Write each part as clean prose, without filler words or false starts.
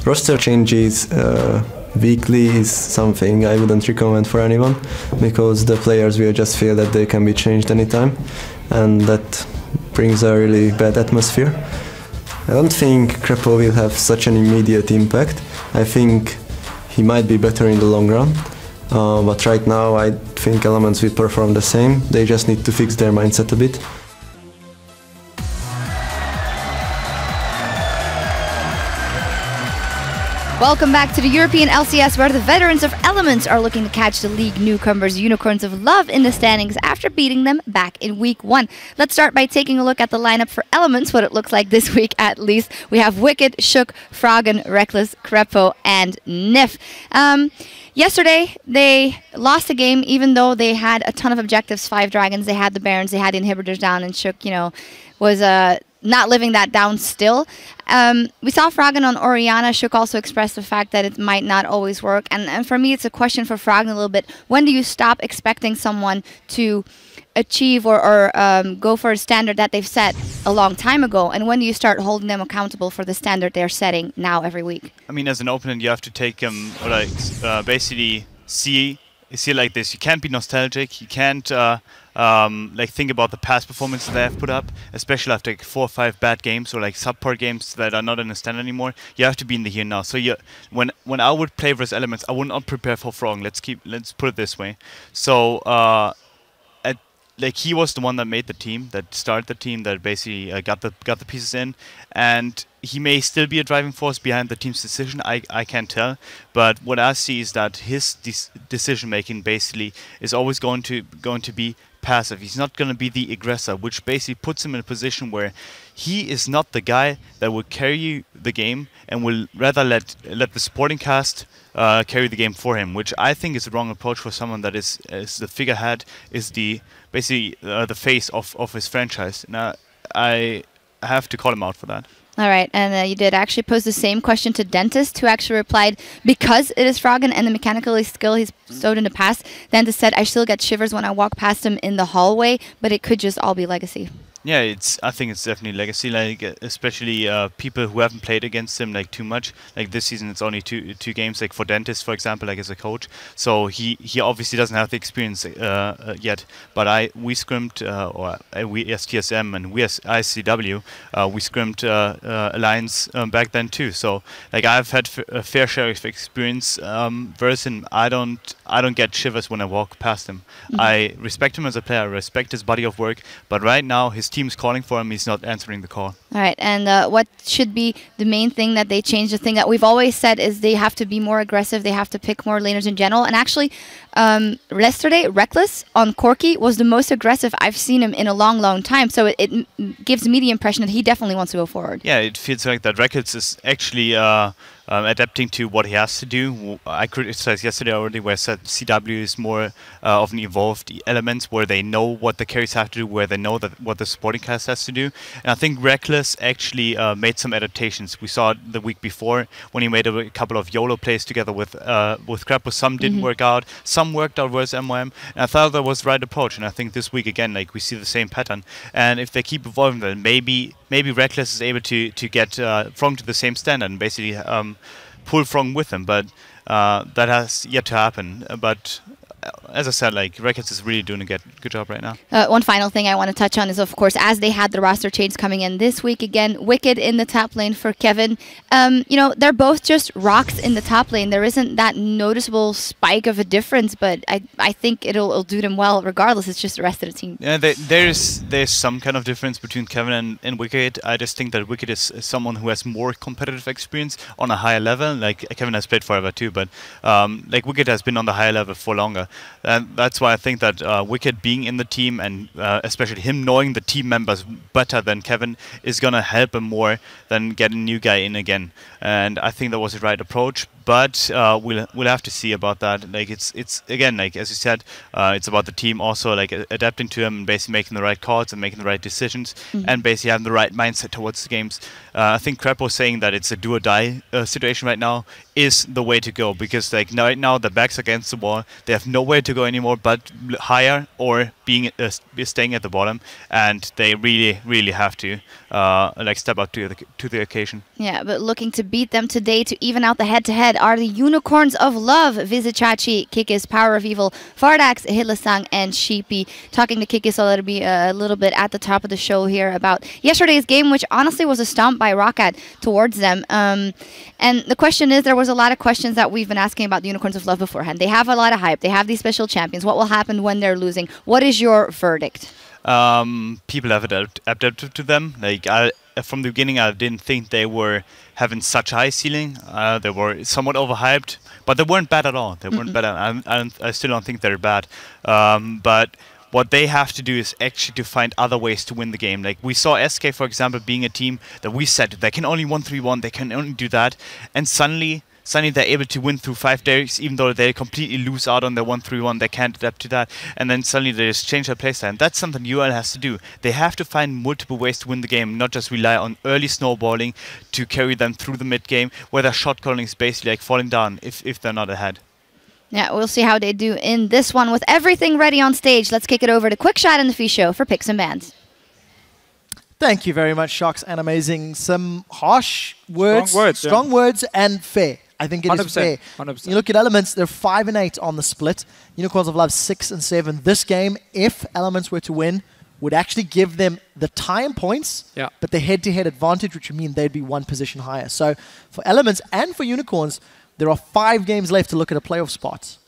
Roster changes weekly is something I wouldn't recommend for anyone, because the players will just feel that they can be changed anytime, and that brings a really bad atmosphere. I don't think Krepo will have such an immediate impact. I think he might be better in the long run, but right now I think Elements will perform the same. They just need to fix their mindset a bit. Welcome back to the European LCS, where the veterans of Elements are looking to catch the league newcomers Unicorns of Love in the standings after beating them back in week 1. Let's start by taking a look at the lineup for Elements, what it looks like this week at least. We have Wicked, Shook, Froggen, Reckless, Krepo, and Nif. Yesterday, they lost a game even though they had a ton of objectives, 5 Dragons, they had the Barons, they had the Inhibitors down, and Shook, you know, was not living that down still. We saw Froggen on Orianna. Shook also expressed the fact that it might not always work. And for me, it's a question for Froggen a little bit. When do you stop expecting someone to achieve or go for a standard that they've set a long time ago? And when do you start holding them accountable for the standard they're setting now every week? I mean, as an opponent, you have to take them, basically see it like this. You can't be nostalgic. You can't like think about the past performances they have put up, especially after like 4 or 5 bad games or like subpar games that are not in the standard anymore. You have to be in the here now. So when I would play versus Elements, I would not prepare for Froggen. Let's put it this way. So like he was the one that made the team, that started the team, that basically got the pieces in, and he may still be a driving force behind the team's decision. I can't tell, but what I see is that his decision making basically is always going to be passive. He's not going to be the aggressor, which basically puts him in a position where he is not the guy that will carry the game and will rather let the supporting cast carry the game for him, which I think is the wrong approach for someone that is the figurehead, is basically the face of his franchise. Now I have to call him out for that. All right, and you did actually pose the same question to Dentist, who actually replied, because it is Froggen and the mechanical skill he's showed in the past, Dentist said, I still get shivers when I walk past him in the hallway, but it could just all be legacy. Yeah, I think it's definitely legacy, like especially people who haven't played against him like too much. Like this season, it's only two games. Like for Dentist, for example, like as a coach, so he obviously doesn't have the experience yet. But we scrimmed, or we as TSM and we as ICW, we scrimmed Alliance back then too. So like I've had a fair share of experience versus him. I don't get shivers when I walk past him. Mm-hmm. I respect him as a player. I respect his body of work. But right now, his team's calling for him, he's not answering the call. All right, and what should be the main thing that they change? The thing that we've always said is they have to be more aggressive, they have to pick more laners in general, and actually yesterday, Reckless on Corki was the most aggressive I've seen him in a long time, so it gives me the impression that he definitely wants to go forward. Yeah, it feels like that Reckless is actually adapting to what he has to do. I criticized yesterday already where I said CW is more of an evolved Elements, where they know what the carries have to do, where they know that what the supporting cast has to do. And I think Reckless actually made some adaptations. We saw it the week before when he made a couple of YOLO plays together with Krepo. Some didn't work out, some worked out versus MYM, and I thought that was the right approach. And I think this week again, like we see the same pattern. And if they keep evolving, then maybe Reckless is able to get Froggen to the same standard and basically pull Froggen with him, but that has yet to happen. But as I said, like Reckless is really doing a good job right now. One final thing I want to touch on is, of course, as they had the roster change coming in this week again, Wicked in the top lane for Kevin. You know, they're both just rocks in the top lane. There isn't that noticeable spike of a difference, but I think it'll do them well regardless. It's just the rest of the team. Yeah, there's some kind of difference between Kevin and Wicked. I just think that Wicked is someone who has more competitive experience on a higher level. Like Kevin has played forever too, but like Wicked has been on the higher level for longer. And that's why I think that Wicked being in the team, and especially him knowing the team members better than Kevin, is going to help him more than getting a new guy in again. And I think that was the right approach. but we'll have to see about that. Like it's again, like as you said, it's about the team also like adapting to them and basically making the right calls and making the right decisions and basically having the right mindset towards the games. I think Crepo saying that it's a do or die situation right now is the way to go, because like right now the back's against the wall, they have nowhere to go anymore but higher or being staying at the bottom, and they really have to like step up to the occasion. Yeah, but looking to beat them today to even out the head-to-head are the Unicorns of Love, Vizicachi, Kikis, Power of Evil, Fardax, Hillasang, and Sheepy. Talking to Kikis a little bit at the top of the show here about yesterday's game, which honestly was a stomp by Roccat towards them. And the question is, there was a lot of questions that we've been asking about the Unicorns of Love beforehand. They have a lot of hype. They have these special champions. What will happen when they're losing? What is your verdict? People have adapted to them. Like from the beginning, I didn't think they were having such a high ceiling. They were somewhat overhyped, but they weren't bad at all. They weren't bad. I still don't think they're bad. But what they have to do is actually to find other ways to win the game. Like we saw SK, for example, being a team that we said they can only 1-3-1, they can only do that, and suddenly they're able to win through 5 days, even though they completely lose out on their 1-3-1, they can't adapt to that, and then suddenly they just change their playstyle. And that's something UOL has to do. They have to find multiple ways to win the game, not just rely on early snowballing to carry them through the mid game, where their shot calling is basically like falling down if they're not ahead. Yeah, we'll see how they do in this one. With everything ready on stage, let's kick it over to Quick Shot in the Fee Show for picks and bans. Thank you very much, Shocks and Amazing. Some harsh words, strong words, and fair. I think it is fair. 100%. You look at Elements, they're 5 and 8 on the split. Unicorns of Love 6 and 7. This game, if Elements were to win, would actually give them the time points, but the head-to-head advantage, which would mean they'd be 1 position higher. So for Elements and for Unicorns, there are 5 games left to look at a playoff spot.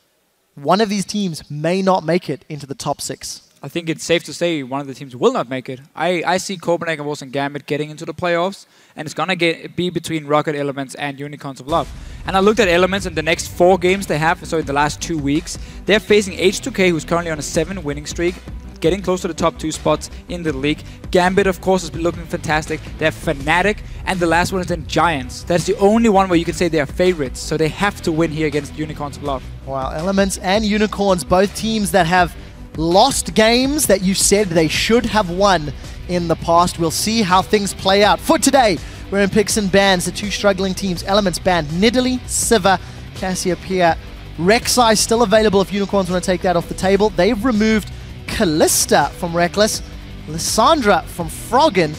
One of these teams may not make it into the top 6. I think it's safe to say one of the teams will not make it. I see Copenhagen Wolves and Gambit getting into the playoffs, and it's going to be between Rocket Elements and Unicorns of Love. And I looked at Elements in the next 4 games they have, so in the last 2 weeks. They're facing H2K, who's currently on a 7 winning streak, getting close to the top 2 spots in the league. Gambit, of course, has been looking fantastic. They have Fnatic, and the last one is then Giants. That's the only one where you can say they are favorites, so they have to win here against Unicorns of Love. Wow, Elements and Unicorns, both teams that have lost games that you said they should have won in the past. We'll see how things play out. For today, we're in picks and bans. The 2 struggling teams, Elements banned Nidalee, Siva, Cassiopeia. Rek'Sai still available if Unicorns want to take that off the table. They've removed Callista from Reckless, Lissandra from Froggen,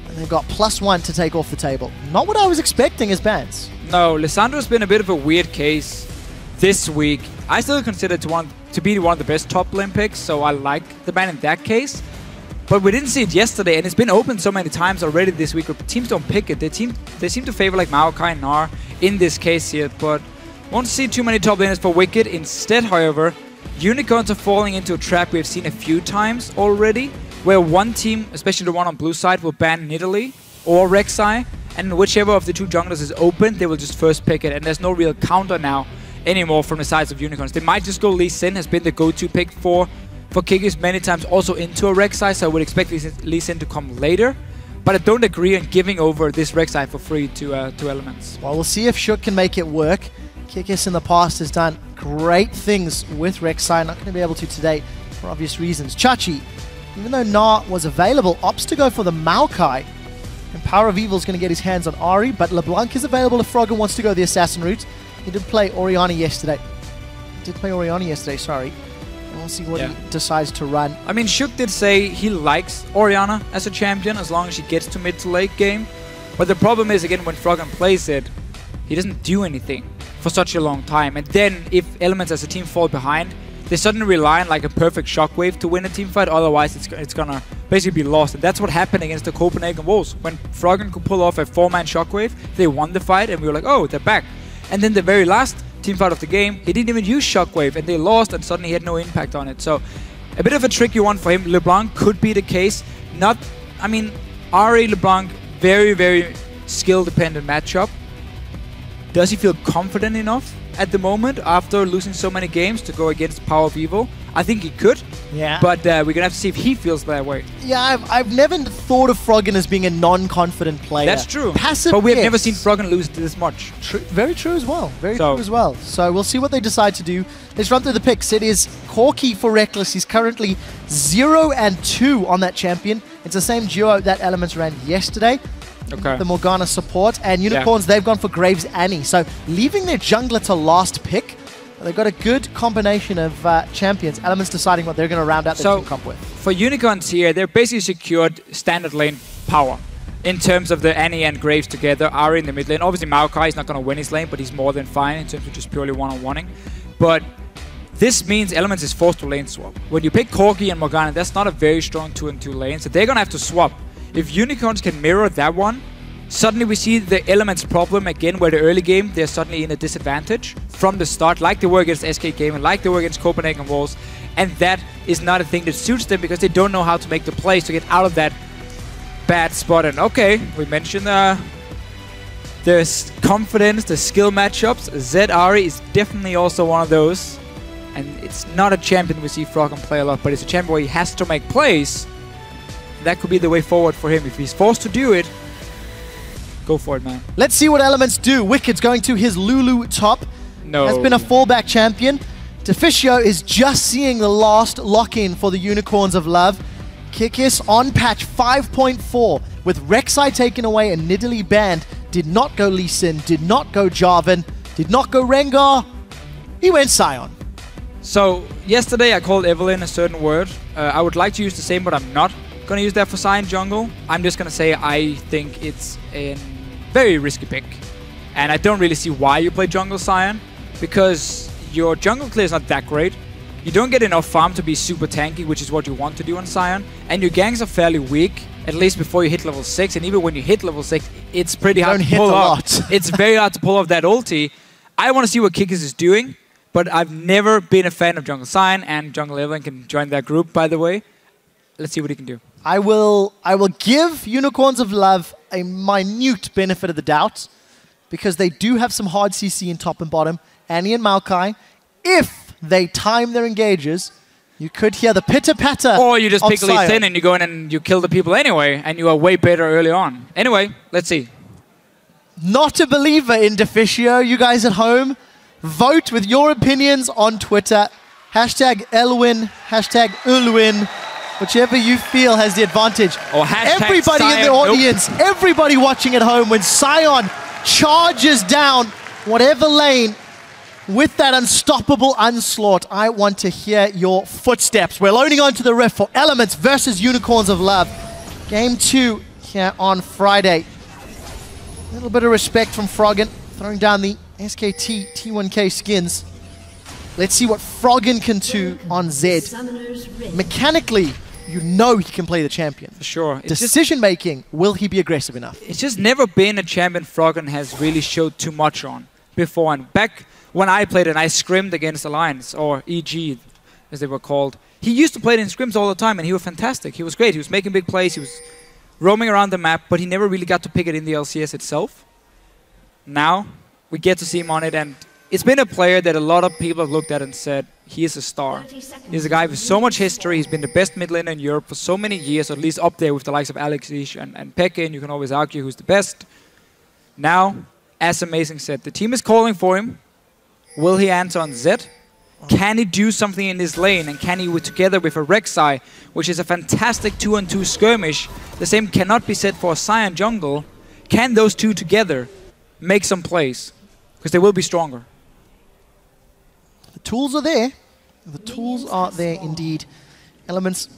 and they've got +1 to take off the table. Not what I was expecting as bans. No, Lissandra's been a bit of a weird case this week. I still consider to be one of the best top lane picks, so I like the ban in that case. But we didn't see it yesterday, and it's been open so many times already this week where teams don't pick it. They seem to favor like Maokai and Gnar in this case here, but won't see too many top laners for Wicked. Instead, however, Unicorns are falling into a trap we've seen a few times already, where one team, especially the one on blue side, will ban Nidalee or Rek'Sai, and whichever of the 2 junglers is open, they will just first pick it, and there's no real counter now anymore from the sides of Unicorns. They might just go Lee Sin, has been the go-to pick for Kikis many times, also into a Rek'Sai, so I would expect Lee Sin to come later. But I don't agree on giving over this Rek'Sai for free to Elements. Well, we'll see if Shook can make it work. Kikis in the past has done great things with Rek'Sai, not going to be able to today for obvious reasons. Chachi, even though Gnar was available, opts to go for the Maokai. And Power of Evil is going to get his hands on Ahri, but LeBlanc is available if Froggen wants to go the Assassin route. He did play Orianna yesterday. Sorry. And we'll see what he decides to run. I mean, Shook did say he likes Orianna as a champion as long as she gets to mid to late game. But the problem is, again, when Froggen plays it, he doesn't do anything for such a long time. And then if Elements as a team fall behind, they suddenly rely on like a perfect shockwave to win a team fight. Otherwise, it's gonna basically be lost. And that's what happened against the Copenhagen Wolves. When Froggen could pull off a 4-man shockwave, they won the fight, and we were like, oh, they're back. And then the very last team fight of the game, he didn't even use Shockwave, and they lost, and suddenly he had no impact on it. So, a bit of a tricky one for him. LeBlanc could be the case. Ahri, LeBlanc, very, very skill-dependent matchup. Does he feel confident enough at the moment after losing so many games to go against Power of Evil? I think he could. Yeah. But we're going to have to see if he feels that way. Yeah, I've never thought of Froggen as being a non-confident player. That's true. Passive, but we have yes. never seen Froggen lose this much. Very true as well. Very true as well. So we'll see what they decide to do. Let's run through the picks. It is Corki for Reckless. He's currently 0-2 on that champion. It's the same duo that Elements ran yesterday. Okay. The Morgana support. And Unicorns, they've gone for Graves Annie. So leaving their jungler to last pick. They've got a good combination of champions. Elements deciding what they're going to round out their team comp with. For Unicorns here, they're basically secured standard lane power. In terms of the Annie and Graves together, Ari in the mid lane. Obviously, Maokai is not going to win his lane, but he's more than fine in terms of just purely one-on-oneing. But this means Elements is forced to lane swap. When you pick Corki and Morgana, that's not a very strong 2-on-2 lane, so they're going to have to swap. If Unicorns can mirror that one, suddenly we see the Elements problem again, where the early game, they're suddenly in a disadvantage from the start, like they were against SK Gaming, like they were against Copenhagen Wolves, and that is not a thing that suits them because they don't know how to make the plays to get out of that bad spot. And okay, we mentioned the confidence, the skill matchups. Zed Ari is definitely also one of those. And it's not a champion we see Froggen play a lot, but it's a champion where he has to make plays. That could be the way forward for him. If he's forced to do it, go for it, man. Let's see what Elements do. Wicked's going to his Lulu top. No. Has been a fallback champion. Deficio is just seeing the last lock-in for the Unicorns of Love. Kikis on patch 5.4 with Rek'Sai taken away and Nidalee banned. Did not go Lee Sin, did not go Jarvan, did not go Rengar. He went Sion. So, yesterday I called Evelynn a certain word. I would like to use the same, but I'm not going to use that for Sion jungle. I'm just going to say I think it's a very risky pick. And I don't really see why you play jungle Sion, because your jungle clear is not that great. You don't get enough farm to be super tanky, which is what you want to do on Sion. And your ganks are fairly weak, at least before you hit level 6. And even when you hit level 6, it's pretty hard to pull off. It's very hard to pull off that ulti. I want to see what Kikis is doing, but I've never been a fan of jungle Sion, and jungle Evelynn can join that group, by the way. Let's see what he can do. I will give Unicorns of Love a minute benefit of the doubt, because they do have some hard CC in top and bottom. Annie and Maokai, if they time their engages, you could hear the pitter-patter. Or you just pick Lee Sion. Sin and you go in and you kill the people anyway, and you are way better early on. Anyway, let's see. Not a believer in Deficio. You guys at home, vote with your opinions on Twitter. Hashtag Elwin, hashtag Ulwin, whichever you feel has the advantage. Or hashtag everybody Sion. in the audience, everybody watching at home, when Sion charges down whatever lane with that unstoppable onslaught, I want to hear your footsteps. We're loading onto the rift for Elements versus Unicorns of Love. Game 2 here on Friday. A little bit of respect from Froggen, throwing down the SKT T1K skins. Let's see what Froggen can do on Zed. Mechanically, you know he can play the champion. For sure. Decision making, will he be aggressive enough? It's just never been a champion Froggen has really showed too much on before. And back when I played and I scrimmed against Alliance, or EG as they were called, he used to play it in scrims all the time, and he was fantastic. He was great. He was making big plays. He was roaming around the map, but he never really got to pick it in the LCS itself. Now we get to see him on it, and it's been a player that a lot of people have looked at and said, he is a star. He's a guy with so much history. He's been the best mid laner in Europe for so many years, or at least up there with the likes of Alex Ish and Pekka, and you can always argue who's the best. Now, as Amazing said, the team is calling for him. Will he answer on Zed? Can he do something in this lane? And can he, together with a Rek'Sai, which is a fantastic 2-on-2 skirmish, the same cannot be said for a Sion jungle, can those two together make some plays? Because they will be stronger. The tools are there. The tools are there indeed. Elements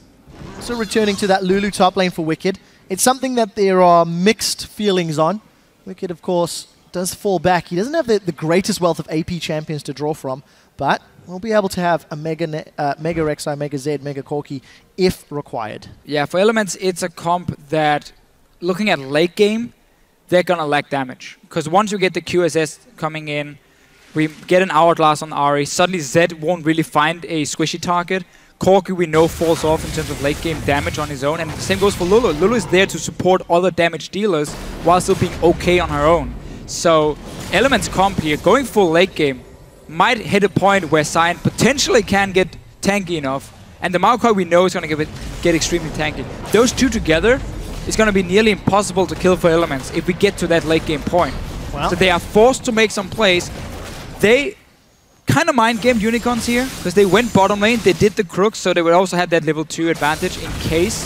also returning to that Lulu top lane for Wicked. It's something that there are mixed feelings on. Wicked, of course, does fall back. He doesn't have the greatest wealth of AP champions to draw from, but we'll be able to have a Mega Rek'Sai, Mega Zed, Mega Corki if required. Yeah, for Elements, it's a comp that, looking at late game, they're going to lack damage. Because once you get the QSS coming in, we get an Hourglass on Ari, suddenly Zed won't really find a squishy target. Corki, we know, falls off in terms of late game damage on his own, and the same goes for Lulu. Lulu is there to support other damage dealers while still being okay on her own. So Elements comp here, going full late game, might hit a point where Sion potentially can get tanky enough. And the Maokai we know is going to get extremely tanky. Those two together is going to be nearly impossible to kill for Elements if we get to that late game point. Well. So they are forced to make some plays. They kind of mind-gamed Unicorns here, because they went bottom lane, they did the crooks, so they would also have that level 2 advantage in case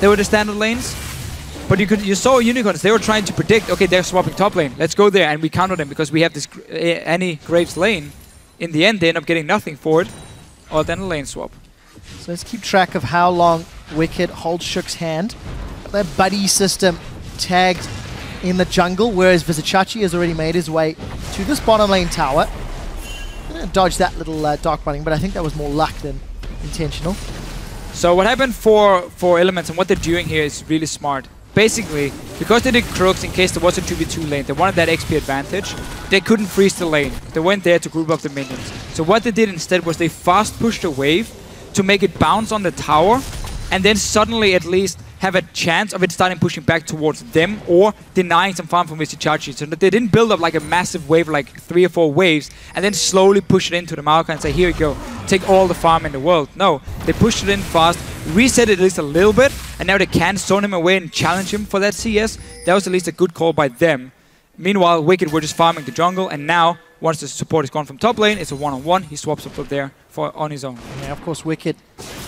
they were the standard lanes. But you saw Unicorns, they were trying to predict, okay, they're swapping top lane, let's go there, and we counter them because we have this Annie Graves lane. In the end, they end up getting nothing for it, or then a lane swap. So let's keep track of how long Wicked holds Shook's hand. Their buddy system tagged in the jungle, whereas Vizicachi has already made his way to this bottom lane tower. Gonna dodge that little dark bunning, but I think that was more luck than intentional. So what happened for Elements and what they're doing here is really smart. Basically, because they did crooks in case there was a 2v2 lane, they wanted that XP advantage, they couldn't freeze the lane. They went there to group up the minions. So what they did instead was they fast pushed a wave to make it bounce on the tower, and then suddenly at least have a chance of it starting pushing back towards them or denying some farm from Vizicachi. So that they didn't build up like a massive wave, like 3 or 4 waves, and then slowly push it into the Maokai and say, here you go, take all the farm in the world. No, they pushed it in fast, reset it at least a little bit, and now they can zone him away and challenge him for that CS. That was at least a good call by them. Meanwhile, Wicked were just farming the jungle, and now, once the support is gone from top lane, it's a one-on-one. He swaps up there on his own. Yeah, of course, Wicked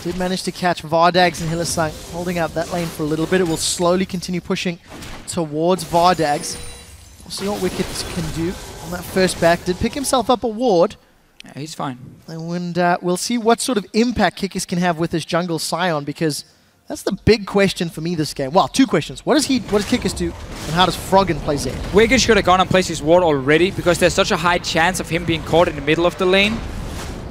did manage to catch Vardags and Hylissang, holding out that lane for a little bit. It will slowly continue pushing towards Vardags. We'll see what Wicked can do on that first back. Did pick himself up a ward. Yeah, he's fine. And we'll see what sort of impact Kikis can have with his jungle Scion, because that's the big question for me this game. Well, 2 questions. What does Kikis do, and how does Froggen play Zed? Wicked should have gone and placed his ward already, because there's such a high chance of him being caught in the middle of the lane.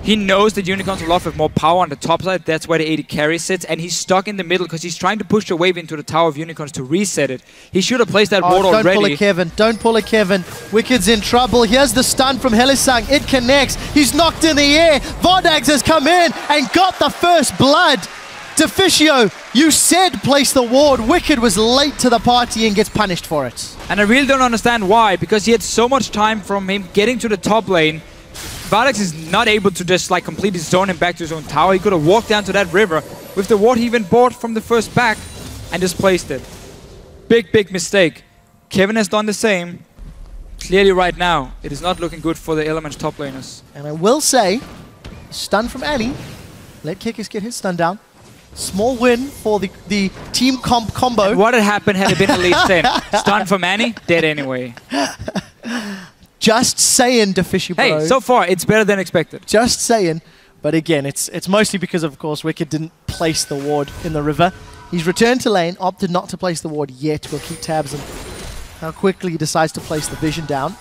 He knows that Unicorns will offer more power on the top side. That's where the AD carry sits, and he's stuck in the middle because he's trying to push the wave into the Tower of Unicorns to reset it. He should have placed that ward already. Don't pull it, Kevin. Don't pull it, Kevin. Wicked's in trouble. Here's the stun from Hylissang. It connects. He's knocked in the air. Vardags has come in and got the first blood. Deficio, you said place the ward. Wicked was late to the party and gets punished for it. And I really don't understand why, because he had so much time from him getting to the top lane. Vardags is not able to just like completely zone him back to his own tower. He could have walked down to that river with the ward he even bought from the first back and just placed it. Big mistake. Kevin has done the same. Clearly right now, it is not looking good for the Elements top laners. And I will say, stun from Annie. Let Kikis get his stun down. Small win for the team combo. And what had happened had it been at least 10? Stun from Annie, dead anyway. Just saying, Deficio bro. Hey, so far, it's better than expected. Just saying. But again, it's mostly because, of course, Wicked didn't place the ward in the river. He's returned to lane, opted not to place the ward yet. We'll keep tabs on how quickly he decides to place the vision down.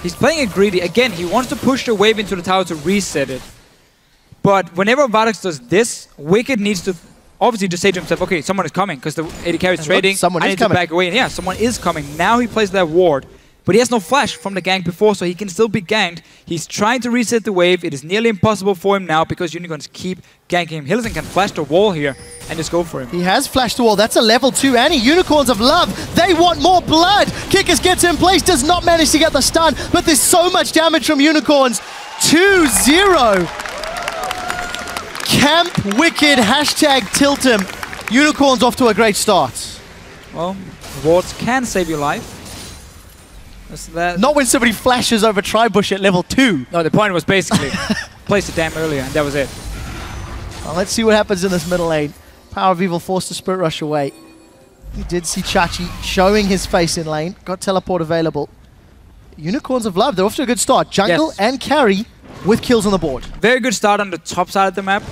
He's playing it greedy. Again, he wants to push the wave into the tower to reset it. But whenever Vardags does this, Wicked needs to obviously just say to himself, okay, someone is coming, because the AD carry is trading. Someone is coming. To back away. And yeah, someone is coming. Now he plays that ward. But he has no flash from the gank before, so he can still be ganked. He's trying to reset the wave. It is nearly impossible for him now because Unicorns keep ganking him. Hylissang can flash the wall here and just go for him. He has flashed the wall. That's a level 2 Annie. Unicorns of Love. They want more blood. Kikis gets in place, does not manage to get the stun, but there's so much damage from Unicorns. 2-0. Camp Wicked, hashtag tilt him. Unicorns off to a great start. Well, wards can save your life. Not when somebody flashes over Tribush at level 2. No, the point was basically place the dam earlier, and that was it. Well, let's see what happens in this middle lane. Power of Evil forced to Spirit Rush away. You did see Chachi showing his face in lane. Got teleport available. Unicorns of Love, they're off to a good start. Jungle and carry with kills on the board. Very good start on the top side of the map.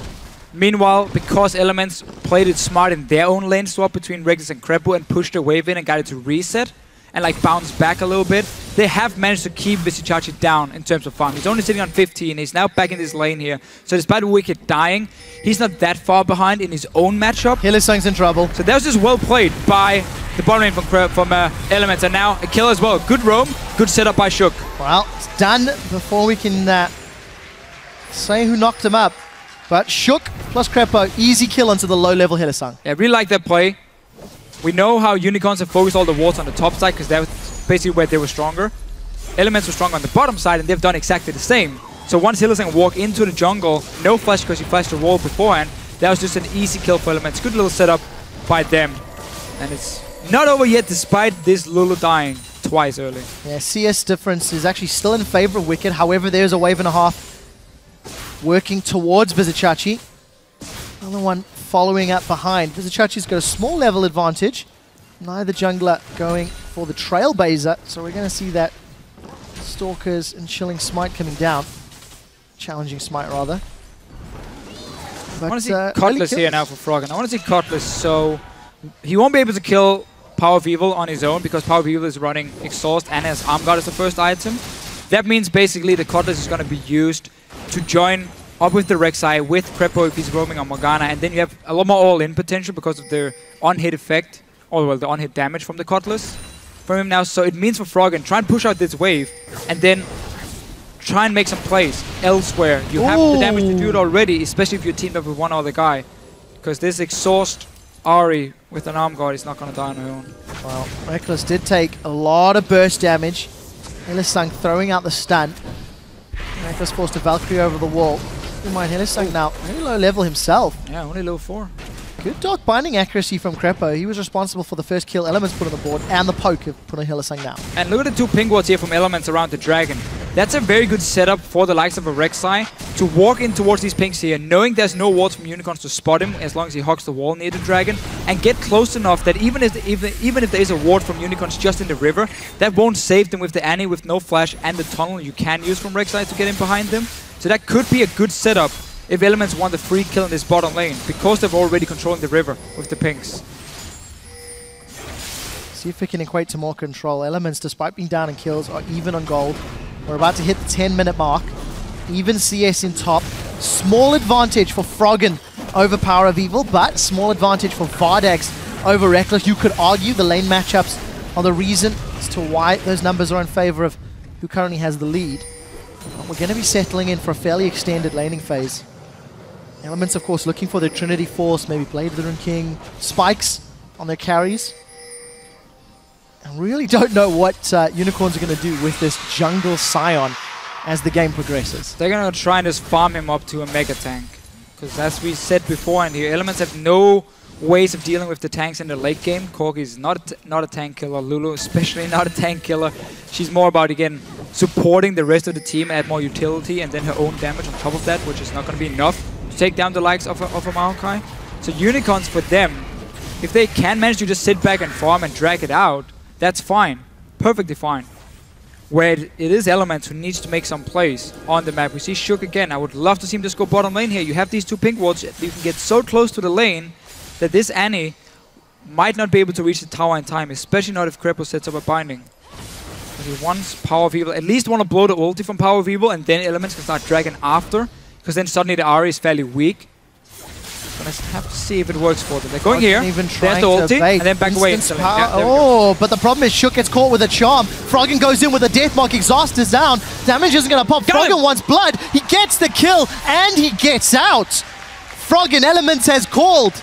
Meanwhile, because Elements played it smart in their own lane swap between Regis and Krepu and pushed the wave in and got it to reset and like bounce back a little bit, they have managed to keep Vizicachi down in terms of farm. He's only sitting on 15. He's now back in this lane here. So despite Wicked dying, he's not that far behind in his own matchup. Hylissang's in trouble. So that was just well played by the bottom lane from Elements. And now a kill as well. Good roam, good setup by Shook. Well, it's done before we can say who knocked him up. But Shook plus Krepo, easy kill onto the low-level Hylissang. Yeah, I really like that play. We know how Unicorns have focused all the wards on the top side because that was basically where they were stronger. Elements were strong on the bottom side and they've done exactly the same. So once Hylissang walk into the jungle, no flash because he flashed the wall beforehand, that was just an easy kill for Elements. Good little setup by them. And it's not over yet despite this Lulu dying twice early. Yeah, CS difference is actually still in favor of Wicked. However, there's a wave and a half working towards Vizicachi. Another one following up behind. Vizicachi's got a small level advantage. Neither jungler going for the Trailblazer, so we're going to see that Stalkers and Chilling Smite coming down. Challenging Smite, rather. But, I want to see Cutlass here now for Froggen. I want to see Cutlass, so he won't be able to kill Power of Evil on his own because Power of Evil is running Exhaust and has Arm Guard as the first item. That means basically the Cutlass is going to be used to join up with the Rek'Sai, with Crepo if he's roaming on Morgana, and then you have a lot more all-in potential because of the on-hit effect, or well, the on-hit damage from the Cutlass from him now. So it means for Froggen, try and push out this wave, and then try and make some plays elsewhere. You have the damage to do it already, especially if you're teamed up with one other guy, because this Exhaust Ahri with an Arm Guard is not going to die on her own. Well, Reckless did take a lot of burst damage. Hylissang throwing out the stun. Reckless forced a Valkyrie over the wall. Never mind, Hylissang now very low level himself. Yeah, only level 4. Good dot binding accuracy from Crepo. He was responsible for the first kill Elements put on the board and the poke of putting Hylissang down. And look at the 2 ping wards here from Elements around the Dragon. That's a very good setup for the likes of a Rek'Sai to walk in towards these pings here, knowing there's no wards from Unicorns to spot him as long as he hogs the wall near the Dragon, and get close enough that even if there is a ward from Unicorns just in the river, that won't save them with the Annie with no flash and the tunnel you can use from Rek'Sai to get in behind them. So that could be a good setup if Elements want the free kill in this bottom lane, because they're already controlling the river with the pings. See if we can equate to more control. Elements, despite being down in kills, are even on gold. We're about to hit the 10-minute mark. Even CS in top. Small advantage for Froggen over Power of Evil, but small advantage for Vardags over Reckless. You could argue the lane matchups are the reason as to why those numbers are in favor of who currently has the lead. But we're going to be settling in for a fairly extended laning phase. Elements, of course, looking for their Trinity Force, maybe Blade of the Rune King, spikes on their carries. I really don't know what Unicorns are going to do with this jungle Scion as the game progresses. They're going to try and just farm him up to a mega tank. Because as we said before, and here, Elements have no ways of dealing with the tanks in the late game. Corgi is not a tank killer. Lulu especially not a tank killer. She's more about, again, supporting the rest of the team, add more utility, and then her own damage on top of that, which is not going to be enough to take down the likes of a Maokai. So Unicorns, for them, if they can manage to just sit back and farm and drag it out, that's fine. Perfectly fine. Where it is Elements who needs to make some plays on the map. We see Shook again. I would love to see him just go bottom lane here. You have these 2 pink wards. You can get so close to the lane that this Annie might not be able to reach the tower in time, especially not if Crepo sets up a binding. But he wants Power of Evil. At least want to blow the ulti from Power of Evil, and then Elements can start dragging after, because then suddenly the Ahri is fairly weak. But let's have to see if it works for them. They're going here, there's the ulti, and then back away. Yeah, but the problem is Shook gets caught with a charm. Froggen goes in with a Deathmark, Exhaust is down. Damage isn't going to pop. Froggen wants blood. He gets the kill, and he gets out. Froggen, Elements has called.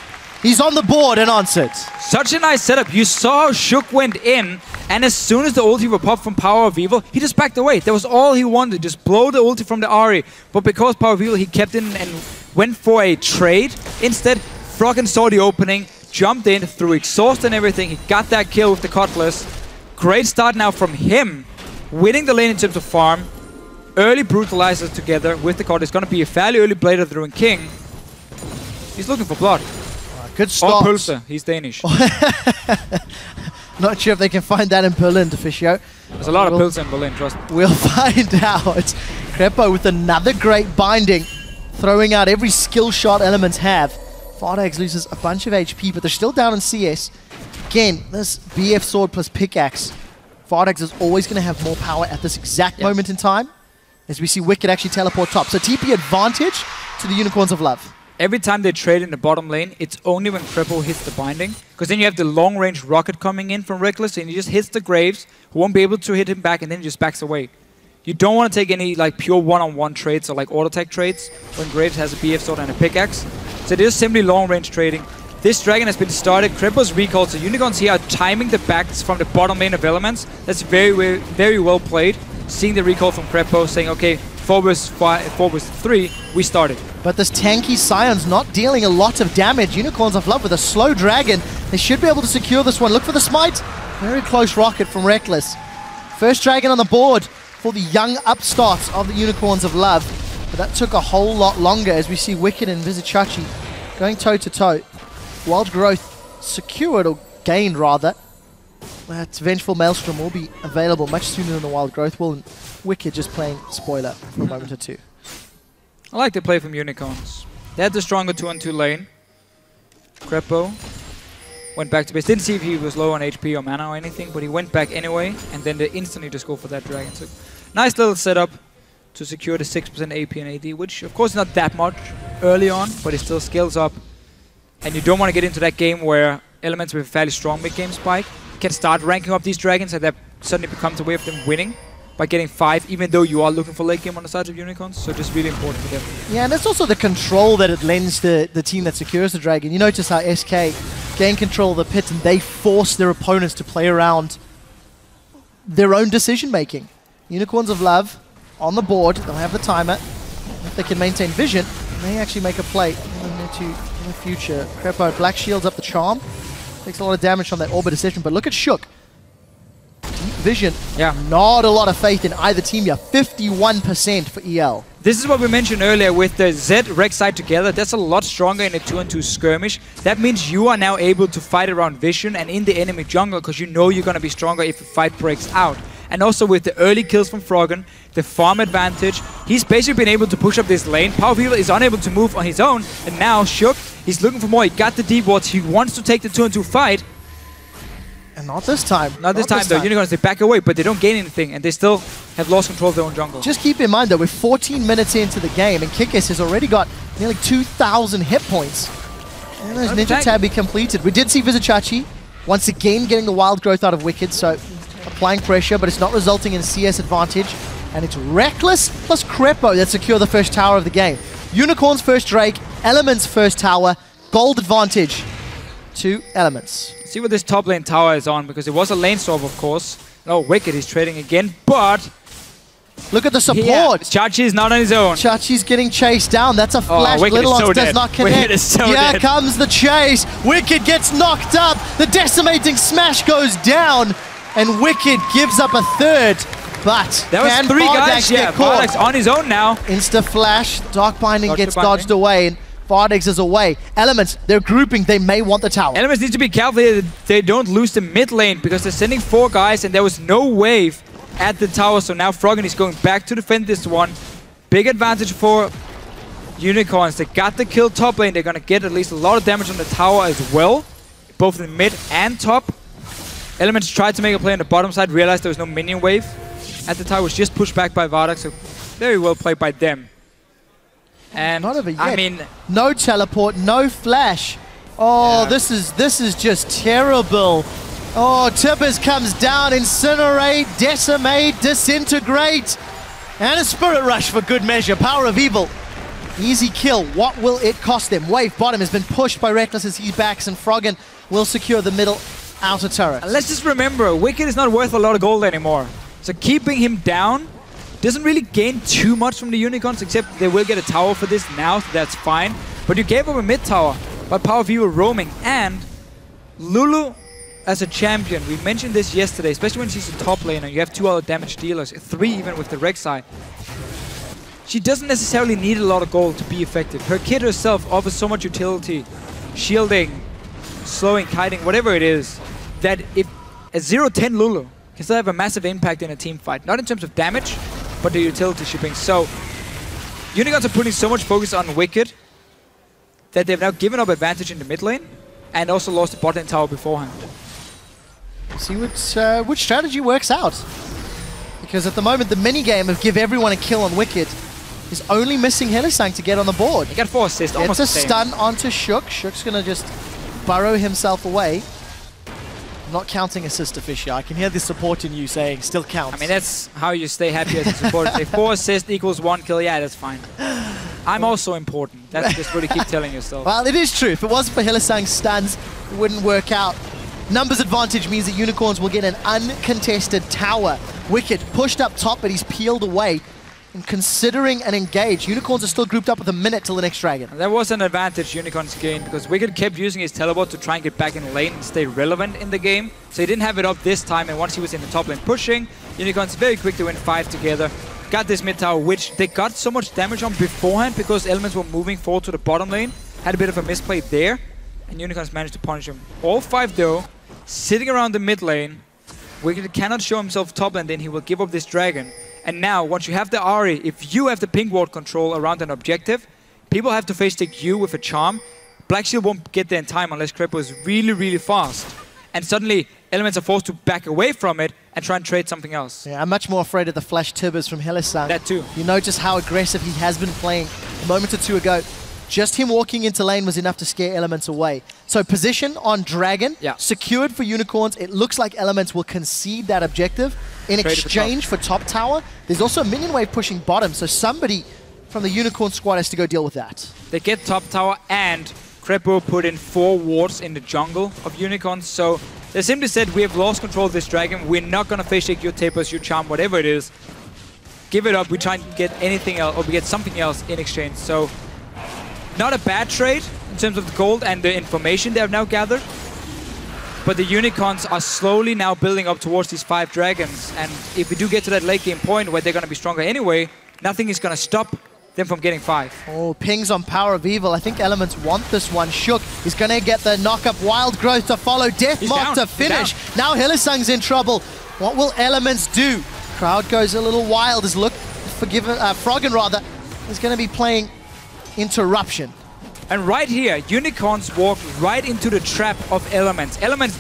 He's on the board and answered. Such a nice setup. You saw how Shook went in, and as soon as the ulti were popped from Power of Evil, he just backed away. That was all he wanted, just blow the ulti from the Ahri. But because Power of Evil, he kept in and went for a trade. Instead, Froggen saw the opening, jumped in, threw Exhaust and everything. He got that kill with the Cutlass. Great start now from him, winning the lane in terms of farm. Early Brutalizers together with the Cutlass. It's going to be a fairly early Blade of the Rune King. He's looking for blood. Good start. Oh, Pulsar. He's Danish. Not sure if they can find that in Berlin, Deficio. There's a lot of Pulsar in Berlin, trust me. We'll find out. Crepo with another great binding, throwing out every skill shot Elements have. Vardags loses a bunch of HP, but they're still down in CS. Again, this BF sword plus pickaxe. Vardags is always going to have more power at this exact moment in time, as we see Wicked actually teleport top. So TP advantage to the Unicorns of Love. Every time they trade in the bottom lane, it's only when Crepo hits the binding. Because then you have the long-range rocket coming in from Reckless, and he just hits the Graves, who won't be able to hit him back, and then he just backs away. You don't want to take any like pure one-on-one trades or like auto-tech trades when Graves has a BF sword and a pickaxe. So it is simply long-range trading. This Dragon has been started. Crepo's recall, so Unicorns here are timing the backs from the bottom lane of Elements. That's very, very well played. Seeing the recall from Crepo, saying, okay, 4 vs 3, we started. But this tanky Scion's not dealing a lot of damage. Unicorns of Love with a slow dragon. They should be able to secure this one. Look for the smite. Very close rocket from Reckless. First dragon on the board for the young upstarts of the Unicorns of Love. But that took a whole lot longer as we see Wicked and Vizichachi going toe-to-toe. Wild Growth secured, or gained rather. That Vengeful Maelstrom will be available much sooner than the Wild Growth will. And Wicked just playing spoiler for a moment or two. I like the play from Unicorns. They had the stronger 2-on-2 lane. Crepo went back to base. Didn't see if he was low on HP or mana or anything, but he went back anyway, and then they instantly just go for that dragon. So nice little setup to secure the 6% AP and AD, which of course is not that much early on, but it still scales up. And you don't want to get into that game where Elements with a fairly strong mid-game spike can start ranking up these dragons, and that suddenly becomes a way of them winning by getting 5, even though you are looking for late game on the side of Unicorns. So just really important for them. Yeah, and it's also the control that it lends to the team that secures the dragon. You notice how SK gain control of the pit and they force their opponents to play around their own decision making. Unicorns of Love on the board. They'll have the timer. If they can maintain vision, they may actually make a play in the future. Crepo Black shields up the charm. Takes a lot of damage from that Orbit decision, but look at Shook. Vision. Yeah. Not a lot of faith in either team here. 51% for EL. This is what we mentioned earlier with the Zed Rek'Sai together. That's a lot stronger in a 2-on-2 skirmish. That means you are now able to fight around Vision and in the enemy jungle because you know you're going to be stronger if a fight breaks out. And also with the early kills from Froggen, the farm advantage, he's basically been able to push up this lane. Power Fever is unable to move on his own, and now Shook, he's looking for more. He got the deep wards. He wants to take the 2-on-2 fight. And not this time. Not this time though. Unicorns, they back away, but they don't gain anything, and they still have lost control of their own jungle. Just keep in mind though, we're 14 minutes into the game, and Kikis has already got nearly 2,000 hit points. And there's Ninja Tabi completed. We did see Vizichachi once again getting the Wild Growth out of Wicked, so applying pressure, but it's not resulting in CS advantage. And it's Reckless plus Crepo that secure the first tower of the game. Unicorns first Drake, Elements first tower, gold advantage to Elements. See what this top lane tower is on, because it was a lane swap, of course. Oh, Wicked is trading again, but look at the support. Yeah, Chachi is not on his own. Chachi's getting chased down. That's a flash. Little does not connect. Wicked is so Here dead. Comes the chase. Wicked gets knocked up. The decimating smash goes down, and Wicked gives up a third. But there was 3 guys. Yeah, Vardak's on his own now. Insta flash. Dark Binding gets dodged binding. away. And Vardex is away. Elements, they're grouping. They may want the tower. Elements need to be careful that they don't lose the mid lane, because they're sending 4 guys and there was no wave at the tower. So now Froggen is going back to defend this one. Big advantage for Unicorns. They got the kill top lane. They're going to get at least a lot of damage on the tower as well, both in mid and top. Elements tried to make a play on the bottom side, realized there was no minion wave at the tower. Was just pushed back by Vardak, so very well played by them. And not over yet. I mean, no teleport, no flash. Oh, yeah. This is just terrible. Oh, Tibbers comes down, incinerate, decimate, disintegrate, and a spirit rush for good measure. Power of Evil. Easy kill. What will it cost them? Wave bottom has been pushed by Reckless as he backs, and Froggen will secure the middle outer turret. And let's just remember, Wicked is not worth a lot of gold anymore. So keeping him down doesn't really gain too much from the Unicorns, except they will get a tower for this now, so that's fine. But you gave up a mid tower by Power of Evil roaming, and Lulu as a champion, we mentioned this yesterday, especially when she's a top laner, you have 2 other damage dealers, 3 even with the Rek'Sai. She doesn't necessarily need a lot of gold to be effective. Her kit herself offers so much utility, shielding, slowing, kiting, whatever it is, that if a 0-10 Lulu can still have a massive impact in a team fight. Not in terms of damage, but the utility shipping. So Unicorns are putting so much focus on Wicked that they've now given up advantage in the mid lane and also lost the bot lane tower beforehand. See which strategy works out. Because at the moment, the minigame of give everyone a kill on Wicked is only missing Hylissang to get on the board. He got 4 assists, almost it's a stun onto Shook. Shook's going to just burrow himself away. I'm not counting assist official. I can hear the support in you saying still counts. I mean, that's how you stay happy as a supporter. Say 4 assists equals 1 kill. Yeah, that's fine. I'm also important. That's just what you keep telling yourself. Well, it is true. If it wasn't for Hylissang's stuns, it wouldn't work out. Numbers advantage means that Unicorns will get an uncontested tower. Wicked pushed up top, but he's peeled away. and considering an engage. Unicorns are still grouped up with a minute till the next dragon. That was an advantage Unicorns gained because Wicked kept using his teleport to try and get back in lane and stay relevant in the game. So he didn't have it up this time, and once he was in the top lane pushing, Unicorns very quick to win 5 together. Got this mid tower, which they got so much damage on beforehand because Elements were moving forward to the bottom lane. Had a bit of a misplay there, and Unicorns managed to punish him. All 5 though, sitting around the mid lane. Wicked cannot show himself top lane, then he will give up this dragon. And now, once you have the Ahri, if you have the ping ward control around an objective, people have to face take you with a charm. Black Shield won't get there in time unless Crepo is really, really fast. And suddenly, Elements are forced to back away from it and try and trade something else. Yeah, I'm much more afraid of the flash Tibbers from Hylissang. That too. You know just how aggressive he has been playing a moment or two ago. Just him walking into lane was enough to scare Elements away. So position on Dragon, secured for Unicorns. It looks like Elements will concede that objective in exchange for top tower. There's also a minion wave pushing bottom, so somebody from the Unicorn squad has to go deal with that. They get top tower, and Crepo put in 4 wards in the jungle of Unicorns, so they simply said, we have lost control of this dragon, we're not gonna face shake your tapers, your charm, whatever it is. Give it up, we try and get anything else, or we get something else in exchange. So, not a bad trade in terms of the gold and the information they have now gathered. But the Unicorns are slowly now building up towards these 5 dragons. And if we do get to that late game point where they're going to be stronger anyway, nothing is going to stop them from getting 5. Oh, pings on Power of Evil. I think Elements want this one. Shook is going to get the knock-up. Wild Growth to follow. Deathmark to finish. Now Hylissang's in trouble. What will Elements do? Crowd goes a little wild. Is Froggen rather is going to be playing Interruption. And right here, Unicorns walked right into the trap of Elements. Elements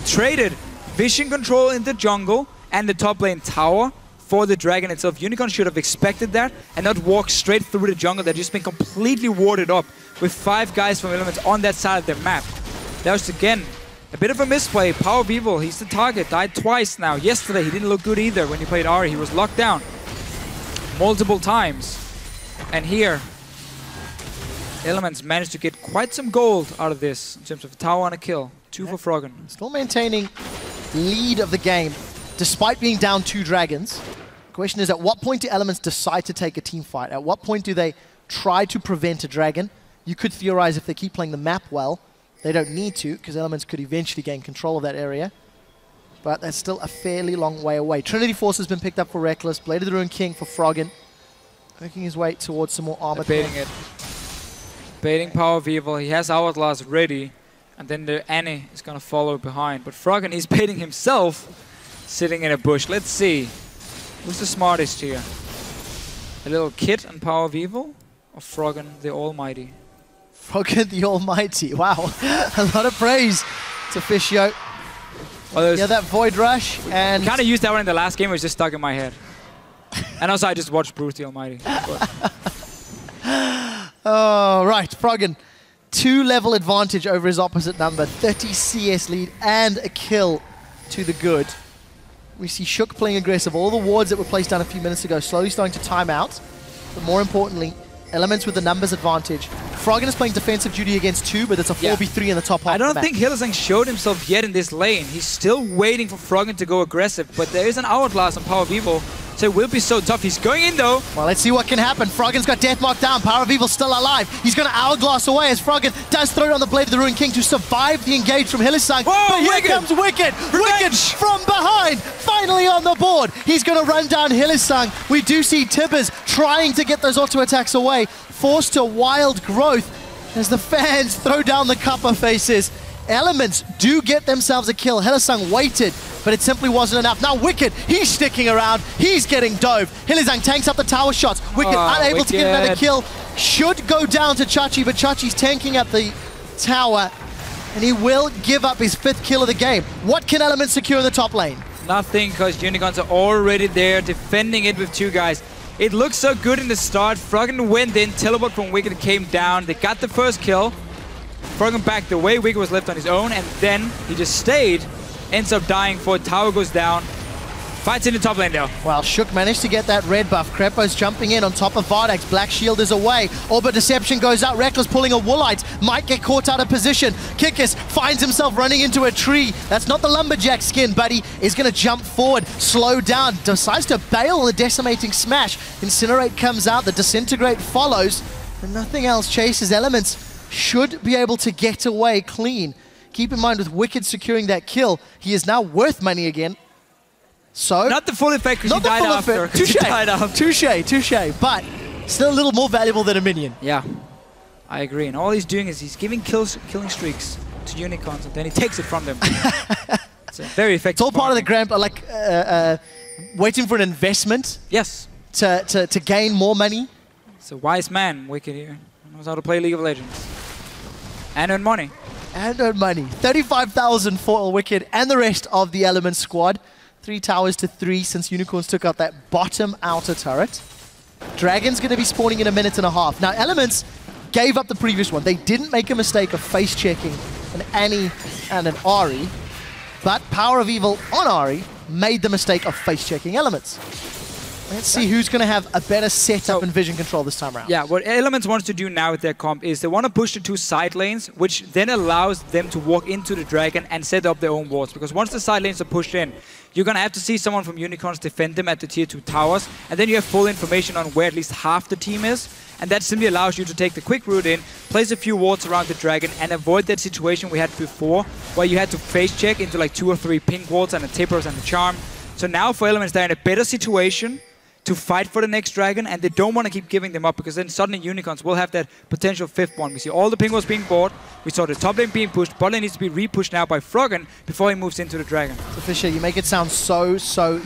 traded vision control in the jungle and the top lane tower for the dragon itself. Unicorns should have expected that and not walk straight through the jungle. They've just been completely warded up with 5 guys from Elements on that side of the map. That was, again, a bit of a misplay. Power of Evil, he's the target. Died twice now. Yesterday, he didn't look good either when he played Ahri. He was locked down multiple times. And here, Elements managed to get quite some gold out of this in terms of a tower and a kill. 2 for Froggen. Still maintaining lead of the game despite being down 2 dragons. The question is, at what point do Elements decide to take a team fight? At what point do they try to prevent a dragon? You could theorize if they keep playing the map well, they don't need to, because Elements could eventually gain control of that area. But that's still a fairly long way away. Trinity Force has been picked up for Reckless. Blade of the Ruined King for Froggen. Making his way towards some more armor. Baiting it. Baiting Power of Evil. He has Hourglass ready. And then the Annie is going to follow behind. But Froggen, he's baiting himself, sitting in a bush. Let's see. Who's the smartest here? A little Kit and Power of Evil? Or Froggen the Almighty? Froggen the Almighty. Wow. A lot of praise to Fishio. Well, yeah, that Void Rush. And kind of used that one in the last game. It was just stuck in my head. And also, I just watched Bruce the Almighty. Oh, right. Froggen, 2-level advantage over his opposite number. 30 CS lead and a kill to the good. We see Shook playing aggressive. All the wards that were placed down a few minutes ago slowly starting to time out. But more importantly, Elements with the numbers advantage. Froggen is playing defensive duty against 2, but it's a 4v3 in the top half. I don't think Hylissang showed himself yet in this lane. He's still waiting for Froggen to go aggressive, but there is an Hourglass on Power of Evil, so it will be so tough. He's going in though. Well, let's see what can happen. Froggen's got Deathmark down. Power of Evil still alive. He's going to Hourglass away as Froggen does throw down the Blade of the Ruined King to survive the engage from Hylissang. Whoa, but here comes Wicked. Wicked from behind. Finally on the board. He's going to run down Hylissang. We do see Tibbers trying to get those auto attacks away. Forced to Wild Growth as the fans throw down the Kappa faces. Elements do get themselves a kill. Hylissang waited, but it simply wasn't enough. Now Wicked, he's sticking around. He's getting dove. Hylissang tanks up the tower shots. Wicked unable to get another kill. Should go down to Chachi, but Chachi's tanking up the tower, and he will give up his 5th kill of the game. What can Elements secure in the top lane? Nothing, because Unicorns are already there, defending it with 2 guys. It looked so good in the start. Froggen went in, teleport from Wicked came down. They got the first kill. Froggen backed away, Wicked was left on his own, and then he just stayed. Ends up dying for it. Tower goes down. Fights in the top lane though. Well, Shook managed to get that red buff. Krepo's jumping in on top of Vardax. Black Shield is away. Orb of Deception goes out. Reckless pulling a Woolite. Might get caught out of position. Kikis finds himself running into a tree. That's not the Lumberjack skin, but he is going to jump forward, slow down, decides to bail the Decimating Smash. Incinerate comes out. The Disintegrate follows. And nothing else chases. Elements should be able to get away clean. Keep in mind with Wicked securing that kill, he is now worth money again. So not the full effect because he died after. Touche. But still a little more valuable than a minion. Yeah, I agree. And all he's doing is he's giving killing streaks to unicorns, and then he takes it from them. It's a very effective. It's all part of the grand, like waiting for an investment. Yes. To gain more money. It's a wise man, Wicked here. He knows how to play League of Legends and earn money. 35,000 for Wicked and the rest of the Element squad. 3 towers to 3 since Unicorns took out that bottom outer turret. Dragon's going to be spawning in a minute and a half. Now, Elements gave up the previous one. They didn't make a mistake of face-checking an Annie and an Ahri, but Power of Evil on Ahri made the mistake of face-checking Elements. Let's see who's going to have a better setup and vision control this time around. Yeah, what Elements wants to do now with their comp is they want to push the 2 side lanes, which then allows them to walk into the Dragon and set up their own wards. Because once the side lanes are pushed in, you're going to have to see someone from Unicorns defend them at the tier 2 towers, and then you have full information on where at least half the team is, and that simply allows you to take the quick route in, place a few wards around the Dragon, and avoid that situation we had before, where you had to face check into like 2 or 3 pink wards and the Tippers and the Charm. So now for Elements, they're in a better situation to fight for the next Dragon, and they don't want to keep giving them up, because then suddenly Unicorns will have that potential 5th one. We see all the ping wards being bought, we saw the top lane being pushed, bot lane needs to be re-pushed now by Froggen before he moves into the Dragon. So Fisher, you make it sound so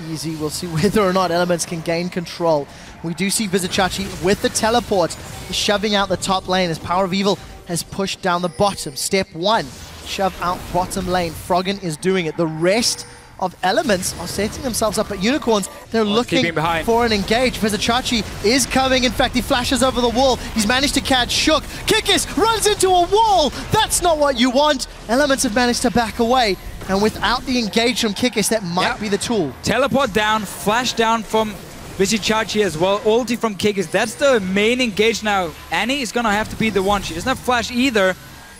easy. We'll see whether or not Elements can gain control. We do see Vizichachi with the teleport shoving out the top lane as Power of Evil has pushed down the bottom. Step 1, shove out bottom lane. Froggen is doing it. The rest of Elements are setting themselves up at Unicorns. They're looking for an engage. Vizichachi is coming. In fact, he flashes over the wall. He's managed to catch Shook. Kikis runs into a wall. That's not what you want. Elements have managed to back away. And without the engage from Kikis, that might be the tool. Teleport down, flash down from Vizichachi as well. Ulti from Kikis. That's the main engage now. Annie is going to have to be the one. She doesn't have flash either.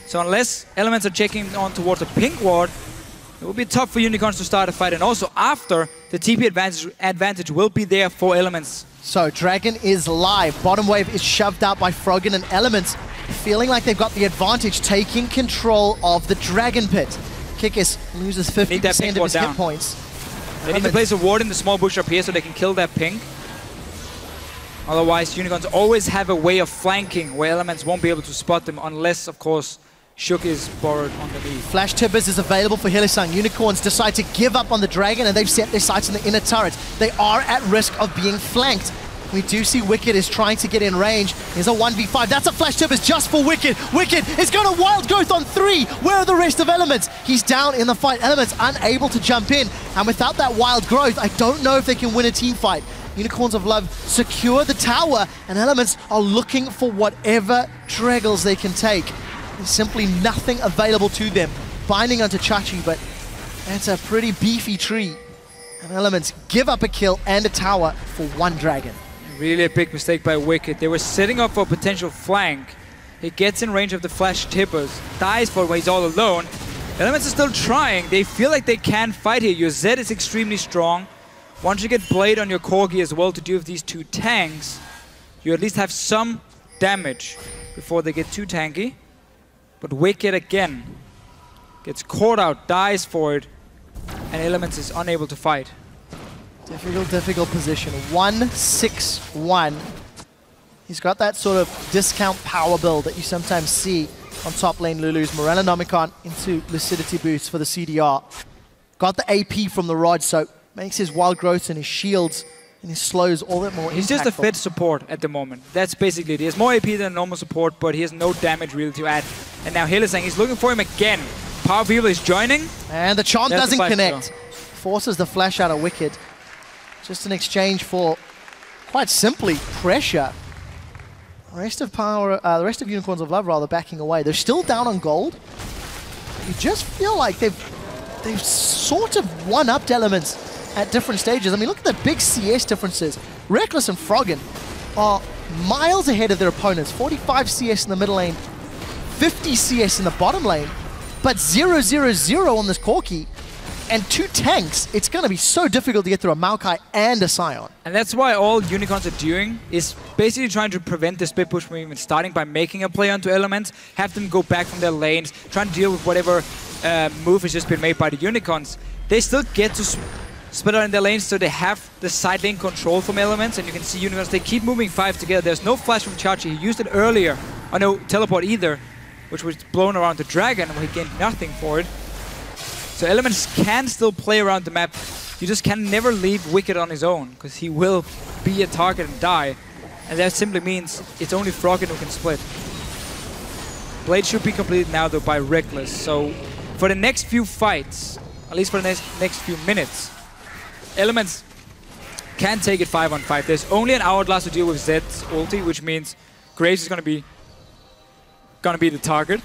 So unless Elements are checking on towards a pink ward, it will be tough for Unicorns to start a fight, and also after, the TP advantage will be there for Elements. So Dragon is live. Bottom wave is shoved out by Froggen, and Elements feeling like they've got the advantage, taking control of the Dragon Pit. Kikis loses 50% of his hit points. They need to place a ward in the small bush up here so they can kill that pink. Otherwise, Unicorns always have a way of flanking where Elements won't be able to spot them unless, of course, Shook is borrowed underneath. Flash Tibbers is available for Hylissang. Unicorns decide to give up on the Dragon, and they've set their sights on the inner turret. They are at risk of being flanked. We do see Wicked is trying to get in range. Here's a 1v5. That's a Flash Tibbers just for Wicked. Wicked is going to Wild Growth on 3. Where are the rest of Elements? He's down in the fight. Elements unable to jump in. And without that Wild Growth, I don't know if they can win a team fight. Unicorns of Love secure the tower, and Elements are looking for whatever Dreggles they can take. There's simply nothing available to them. Binding onto Chachi, but that's a pretty beefy tree. And Elements give up a kill and a tower for 1 Dragon. Really a big mistake by Wicked. They were setting up for a potential flank. He gets in range of the Flash Tippers, dies for it when he's all alone. Elements are still trying. They feel like they can fight here. Your Zed is extremely strong. Once you get Blade on your Corgi as well to deal with these 2 tanks, you at least have some damage before they get too tanky. But Wicked again gets caught out, dies for it, and Elements is unable to fight. Difficult position. 1-6-1. He's got that sort of discount power build that you sometimes see on top lane Lulu's. Morellonomicon into Lucidity boost for the CDR. Got the AP from the Rod, so makes his Wild Growths and his shields and his slows all that more He's just a fed support at the moment. That's basically it. He has more AP than a normal support, but he has no damage really to add. And now Hylissang, he's looking for him again. Power of Evil is joining. And the Charm doesn't connect. Forces the flash out of Wicked. Just an exchange for, quite simply, pressure. The rest of Unicorns of Love rather backing away. They're still down on gold. You just feel like they've sort of one-upped Elements at different stages. I mean, look at the big CS differences. Reckless and Froggen are miles ahead of their opponents. 45 CS in the middle lane, 50 CS in the bottom lane, but 0-0-0 on this Corki. And 2 tanks, it's going to be so difficult to get through a Maokai and a Sion. And that's why all Unicorns are doing is basically trying to prevent the split push from even starting by making a play onto Elements, have them go back from their lanes, trying to deal with whatever move has just been made by the Unicorns. They still get to split out in their lanes, so they have the side lane control from Elements, and you can see Unicorns, they keep moving 5 together. There's no flash from Chachi, he used it earlier, or no teleport either, which was blown around the Dragon, where he gained nothing for it. So Elements can still play around the map. You just can never leave Wicked on his own, because he will be a target and die. And that simply means it's only Froggen who can split. Blade should be completed now though by Reckless. So for the next few fights, at least for the next few minutes, Elements can take it 5-on-5. There's only an Hourglass to deal with Zed's ulti, which means Graves is gonna be the target.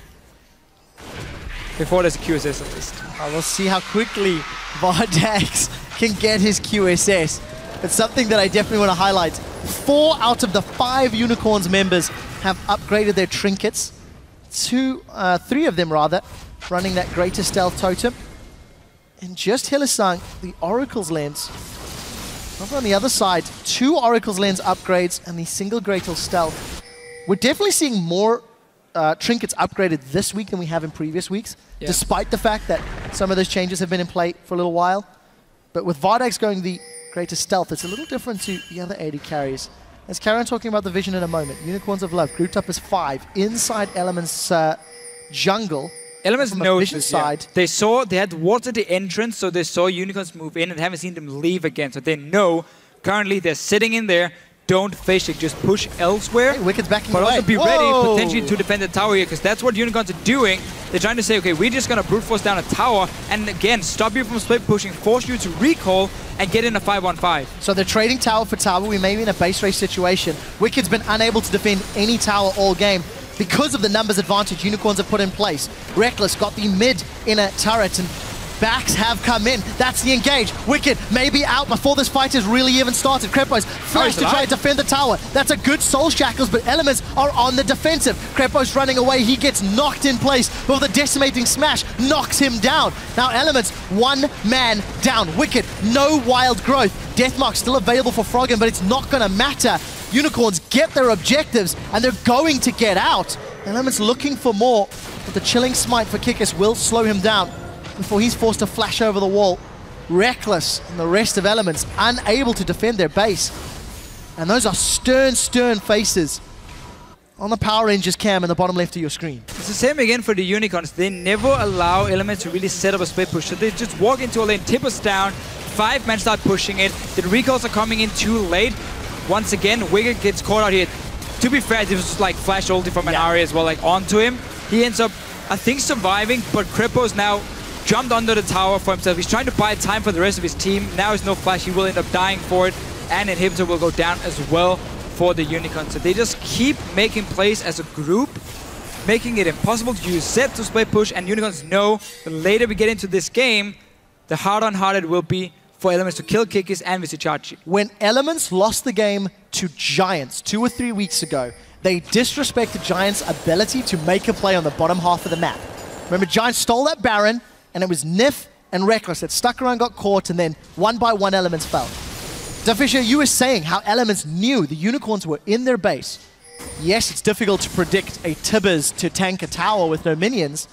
Before there's a QSS at least. We'll see how quickly Vardax can get his QSS. It's something that I definitely want to highlight. 4 out of the 5 Unicorns members have upgraded their trinkets. 3 of them rather, running that Greater Stealth Totem. And just Hylissang, the Oracle's Lens. Over on the other side, 2 Oracle's Lens upgrades and the single Greater Stealth. We're definitely seeing more trinkets upgraded this week than we have in previous weeks, despite the fact that some of those changes have been in play for a little while. But with Vardax going the Greater Stealth, it's a little different to the other AD carries. As Karen talking about the vision in a moment, Unicorns of Love grouped up as 5 inside Elements jungle. Elements know vision this, side. They had wards at the entrance, so they saw Unicorns move in and haven't seen them leave again. So they know currently they're sitting in there. Don't face it, just push elsewhere. Hey, Wicked's backing but away. Also be ready potentially to defend the tower here, because that's what Unicorns are doing. They're trying to say, okay, we're just going to brute force down a tower and again stop you from split pushing, force you to recall and get in a 5-on-5. So they're trading tower for tower. We may be in a base race situation. Wicked's been unable to defend any tower all game because of the numbers advantage Unicorns have put in place. Reckless got the mid inner turret and backs have come in. That's the engage. Wicked may be out before this fight has really even started. Krepos flash to try to defend the tower. That's a good soul shackles, but Elements are on the defensive. Krepos running away. He gets knocked in place, but with a decimating smash, knocks him down. Now Elements, 1 man down. Wicked, no wild growth. Deathmark still available for Froggen, but it's not going to matter. Unicorns get their objectives, and they're going to get out. Elements looking for more, but the chilling smite for Kikis will slow him down before he's forced to flash over the wall. Reckless and the rest of Elements unable to defend their base. And those are stern, stern faces on the Power Rangers cam in the bottom left of your screen. It's the same again for the Unicorns. They never allow Elements to really set up a split push. So they just walk into a lane, tip us down, 5 men start pushing it. The recalls are coming in too late. Once again, Wicked gets caught out here. To be fair, this was just like flash ulti from an Ahri as well, like onto him. He ends up, I think, surviving, but Krepos now jumped under the tower for himself. He's trying to buy time for the rest of his team. Now there's no flash. He will end up dying for it. And Inhibitor will go down as well for the Unicorns. So they just keep making plays as a group, making it impossible to use Zed to split push. And Unicorns know the later we get into this game, the harder and harder it will be for Elements to kill Kikis and Visichachi. When Elements lost the game to Giants 2 or 3 weeks ago, they disrespected Giants' ability to make a play on the bottom half of the map. Remember, Giants stole that Baron, and it was Nif and Reckless that stuck around, got caught, and then 1 by 1 Elements fell. Dafisha, you were saying how Elements knew the Unicorns were in their base. Yes, it's difficult to predict a Tibbers to tank a tower with no minions,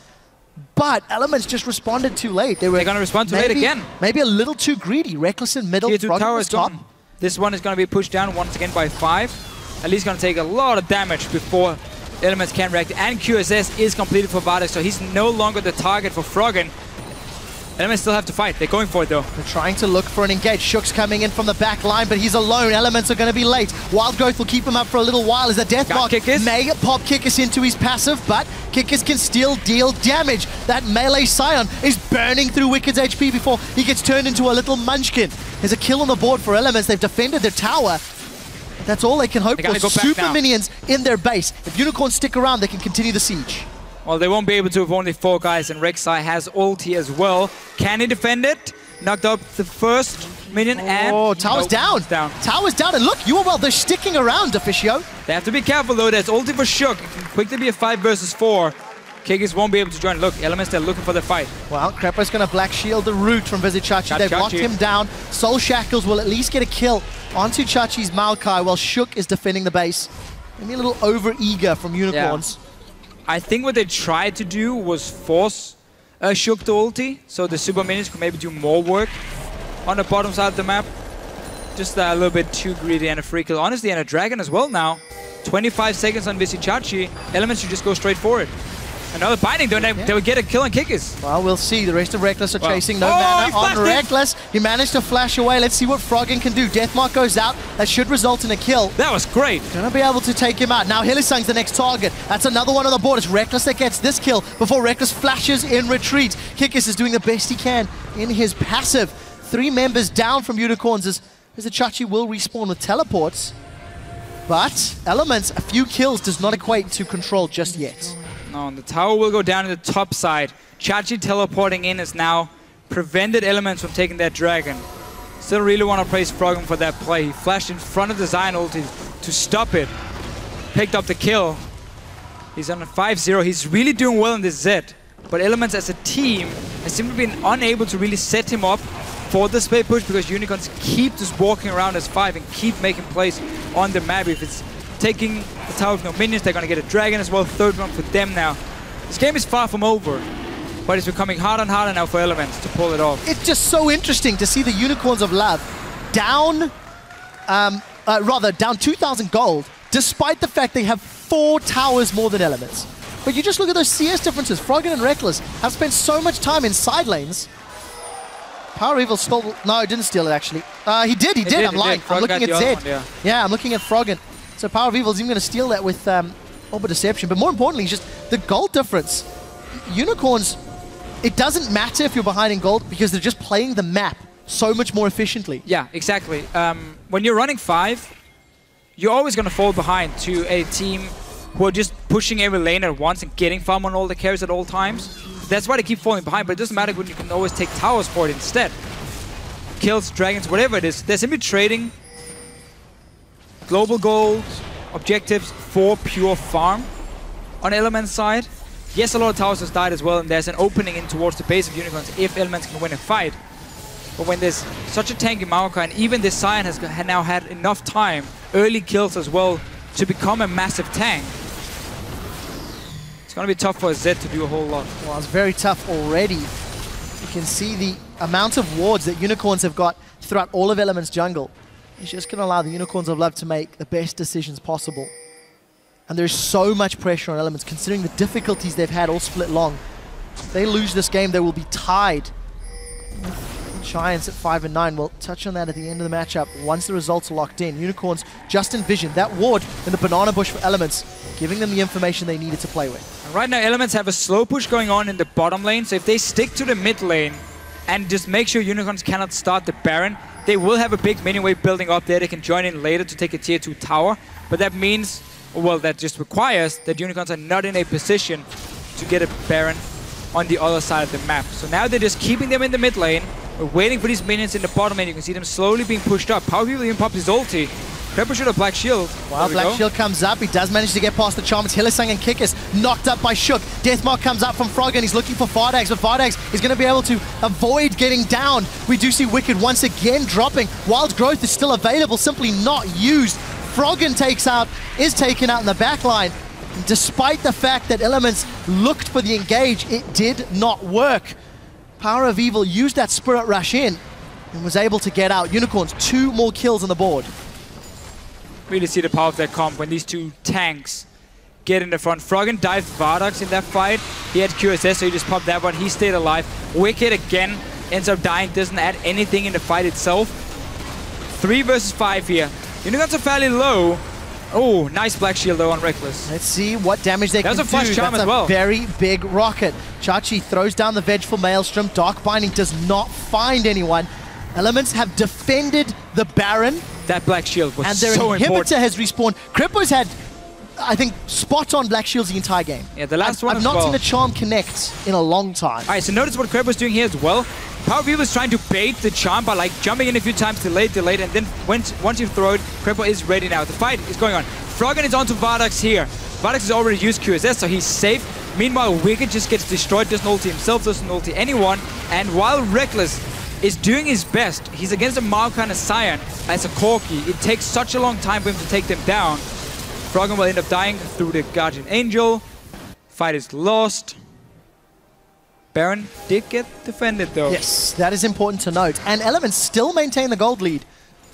but Elements just responded too late. They're going to respond too late again. Maybe a little too greedy. Reckless in middle, tower is top. Gone. This one is going to be pushed down once again by 5. At least going to take a lot of damage before Elements can react. And QSS is completed for Vardax, so he's no longer the target for Froggen. Elements still have to fight. They're going for it though. They're trying to look for an engage. Shook's coming in from the back line, but he's alone. Elements are going to be late. Wild Growth will keep him up for a little while as the Deathmark may pop Kikis into his passive, but Kikis can still deal damage. That melee Scion is burning through Wicked's HP before he gets turned into a little munchkin. There's a kill on the board for Elements. They've defended their tower. That's all they can hope for. Super minions in their base. If Unicorns stick around, they can continue the siege. Well, they won't be able to with only 4 guys, and Rek'Sai has ulti as well. Can he defend it? knocked up the first minion and... Oh, tower's down. Down. Tower's down, and look, UOL, they're sticking around, Officio. They have to be careful though, there's ulti for Shook. It can quickly be a 5 versus 4. Kickers won't be able to join. Look, Elements, they're looking for the fight. Well, Crepo's going to Black Shield the root from Visit Chachi. They've locked him down. Soul Shackles will at least get a kill onto Chachi's Maokai while Shook is defending the base. Maybe a little over-eager from Unicorns. Yeah. I think what they tried to do was force Shook to ulti, so the super minions could maybe do more work on the bottom side of the map. Just a little bit too greedy and a free kill. Honestly, and a dragon as well now. 25 seconds on Visichachi. Elements should just go straight for it. Another binding, they would get a kill on Kickers. Well, we'll see. The rest of Reckless are chasing. No mana on Reckless. He managed to flash away. Let's see what Froggen can do. Deathmark goes out. That should result in a kill. That was great. Gonna be able to take him out. Now Hillisang's the next target. That's another one on the board. It's Reckless that gets this kill before Reckless flashes in retreat. Kickers is doing the best he can in his passive. 3 members down from Unicorns as Chachi will respawn with teleports. But Elements, a few kills does not equate to control just yet. No, and the tower will go down to the top side. Chachi teleporting in has now prevented Elements from taking that dragon. Still really want to praise Froggen for that play. He flashed in front of the Zion ulti to stop it. Picked up the kill. He's on a 5-0. He's really doing well in this Zed. But Elements as a team has simply been unable to really set him up for the spade push because Unicorns keep just walking around as 5 and keep making plays on the map. If it's taking the tower with no minions, they're going to get a dragon as well. 3rd one for them now. This game is far from over, but it's becoming harder and harder now for Elements to pull it off. It's just so interesting to see the Unicorns of Love down, down 2,000 gold, despite the fact they have 4 towers more than Elements. But you just look at those CS differences. Froggen and Reckless have spent so much time in side lanes. Power Evil stole... No, he didn't steal it, actually. He did. I'm lying. I'm looking at Zed. Yeah, I'm looking at Froggen. So Power of Evil is even going to steal that with Orb of Deception. But more importantly, just the gold difference. Unicorns, it doesn't matter if you're behind in gold because they're just playing the map so much more efficiently. Yeah, exactly. When you're running 5, you're always going to fall behind to a team who are just pushing every lane at once and getting farm on all the carries at all times. That's why they keep falling behind, but it doesn't matter when you can always take towers for it instead. Kills, dragons, whatever it is. They're simply trading global gold, objectives for pure farm on Element's side. Yes, a lot of towers has died as well, and there's an opening in towards the base of Unicorns if Elements can win a fight. But when there's such a tanky Maokai, and even this Sion has now had enough time, early kills as well, to become a massive tank, it's going to be tough for Zed to do a whole lot. Well, it's very tough already. You can see the amount of wards that Unicorns have got throughout all of Element's jungle. It's just going to allow the Unicorns of Love to make the best decisions possible. And there's so much pressure on Elements, considering the difficulties they've had all split long. If they lose this game, they will be tied. Giants at 5 and 9. We'll touch on that at the end of the matchup once the results are locked in. Unicorns just envisioned that ward in the banana bush for Elements, giving them the information they needed to play with. And right now, Elements have a slow push going on in the bottom lane, so if they stick to the mid lane and just make sure Unicorns cannot start the Baron, they will have a big minion wave building up there. They can join in later to take a tier 2 tower, but that means, well, that just requires that Unicorns are not in a position to get a Baron on the other side of the map. So now they're just keeping them in the mid lane. We're waiting for these minions in the bottom lane. You can see them slowly being pushed up. Power People even popped his ulti. Crepo should have Black Shield. Wow, Black Shield comes up. He does manage to get past the charm. It's Hillisang and Kickers knocked up by Shook. Deathmark comes up from Froggen. He's looking for Fardax, but Fardax is going to be able to avoid getting down. We do see Wicked once again dropping. Wild Growth is still available, simply not used. Froggen is taken out in the back line. Despite the fact that Elements looked for the engage, it did not work. Power of Evil used that Spirit Rush in and was able to get out. Unicorns, 2 more kills on the board. Really see the power of that comp when these 2 tanks get in the front. Froggen dived Vardax in that fight. He had QSS, so he just popped that one. He stayed alive. Wicked again ends up dying, doesn't add anything in the fight itself. 3 versus 5 here. Unicorns are fairly low. Oh, nice Black Shield though on Reckless. Let's see what damage they can do. That's a flash charm as well. Very big rocket. Chachi throws down the Vengeful Maelstrom. Dark Binding does not find anyone. Elements have defended the Baron. That Black Shield was so important. And their inhibitor has respawned. Kripo's had, I think, spot on Black Shields the entire game. Yeah, the last one I've not seen a charm connect in a long time. Alright, so notice what Kripo's doing here as well. Power Vivo is trying to bait the charm by like jumping in a few times, delayed, and then once you throw it, Crepo is ready now. The fight is going on. Froggen is onto Vardax here. Vardax has already used QSS, so he's safe. Meanwhile, Wicked just gets destroyed, doesn't ulti himself, doesn't ulti anyone. And while Reckless is doing his best, he's against a Maokai and a Cyan as a Corki. It takes such a long time for him to take them down. Froggen will end up dying through the Guardian Angel. Fight is lost. Baron did get defended though. Yes, that is important to note. And Elements still maintain the gold lead,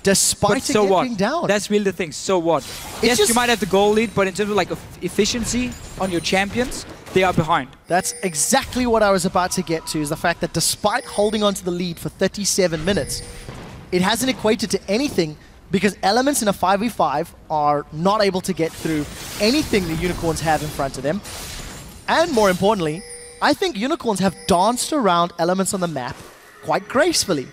despite it getting down. That's really the thing. So what? Yes, you might have the gold lead, but in terms of like efficiency on your champions, they are behind. That's exactly what I was about to get to, is the fact that despite holding on to the lead for 37 minutes, it hasn't equated to anything because Elements in a 5v5 are not able to get through anything the Unicorns have in front of them. And more importantly, I think Unicorns have danced around Elements on the map quite gracefully.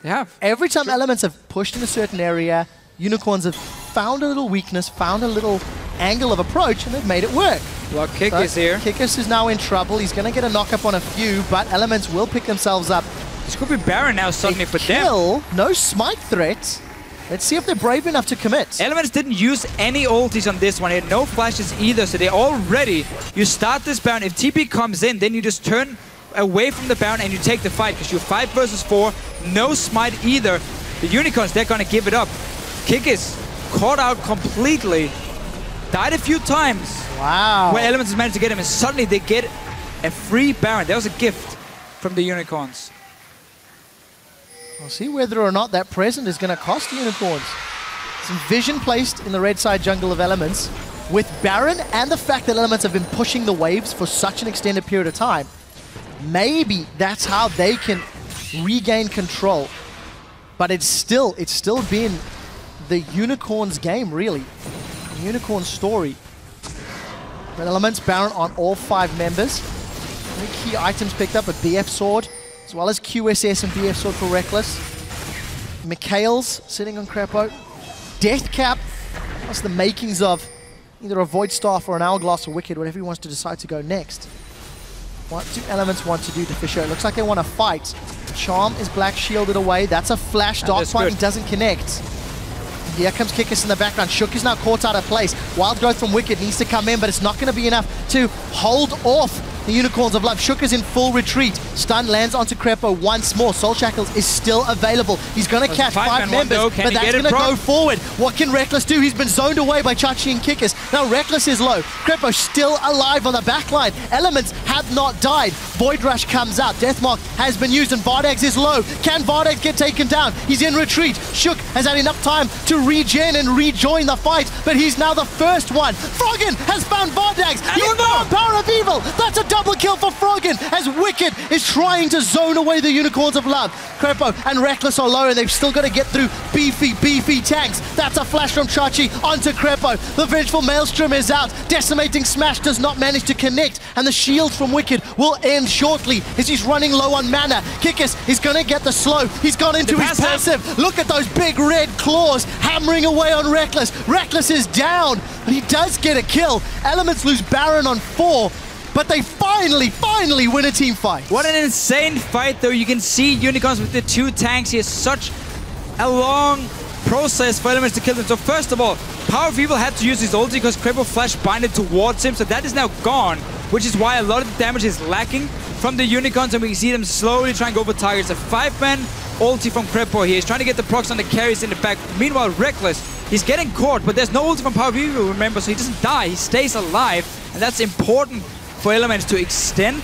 They have. Every time Elements have pushed in a certain area, Unicorns have found a little weakness, found a little angle of approach, and they've made it work. Well, Kikis here. Kikis is now in trouble. He's going to get a knock-up on a few, but Elements will pick themselves up. This could be Baron now suddenly for them. No smite threat. Let's see if they're brave enough to commit. Elements didn't use any ultis on this one. He had no flashes either, so they're all ready. You start this Baron. If TP comes in, then you just turn away from the Baron and you take the fight because you're 5 versus 4. No smite either. The Unicorns, they're going to give it up. Kikis caught out completely. Died a few times. Wow. Where Elements has managed to get him, and suddenly they get a free Baron. That was a gift from the Unicorns. We'll see whether or not that present is going to cost the Unicorns. Some vision placed in the red side jungle of Elements. With Baron and the fact that Elements have been pushing the waves for such an extended period of time, maybe that's how they can regain control. But it's still been the Unicorns' game, really. The Unicorn story. Red Elements, Baron on all 5 members. Any key items picked up, a BF sword, as well as QSS and BF sword for Reckless. Mikhail's sitting on Crepo. Deathcap, that's the makings of either a Void Staff or an Hourglass or Wicked, whatever he wants to decide to go next. What do Elements want to do to Fisher? It looks like they want to fight. Charm is black shielded away. That's a flash. Dark Fighting doesn't connect. Here comes Kikis in the background. Shook is now caught out of place. Wild Growth from Wicked needs to come in, but it's not going to be enough to hold off the Unicorns of Love. Shook is in full retreat. Stun lands onto Crepo once more. Soul Shackles is still available. He's going to catch 5 members, but that's going to go forward. What can Reckless do? He's been zoned away by Chachi and Kikis. Now Reckless is low. Crepo still alive on the backline. Elements have not died. Void Rush comes out. Deathmark has been used and Vardax is low. Can Vardax get taken down? He's in retreat. Shook has had enough time to regen and rejoin the fight, but he's now the first one. Froggen has found Vardax. He's found Power of Evil. That's a double kill for Froggen as Wicked is trying to zone away the Unicorns of Love. Crepo and Reckless are low and they've still got to get through beefy tanks. That's a flash from Chachi onto Crepo. The Vengeful Maelstrom is out. Decimating Smash does not manage to connect and the shield from Wicked will end shortly as he's running low on mana. Kikis is going to get the slow. He's gone into his passive. Look at those big red claws hammering away on Reckless. Reckless is down, but he does get a kill. Elements lose Baron on 4. But they finally win a team fight. What an insane fight, though. You can see Unicorns with the 2 tanks. He has such a long process for Elements to kill them. So first of all, Power of Evil had to use his ulti because Crepo flash binded towards him. So that is now gone, which is why a lot of the damage is lacking from the Unicorns. And we see them slowly trying to go for targets. A 5-man ulti from Crepo here. He's trying to get the procs on the carries in the back. Meanwhile, Reckless, he's getting caught, but there's no ulti from Power of Evil, remember, so he doesn't die. He stays alive, and that's important for Elements to extend,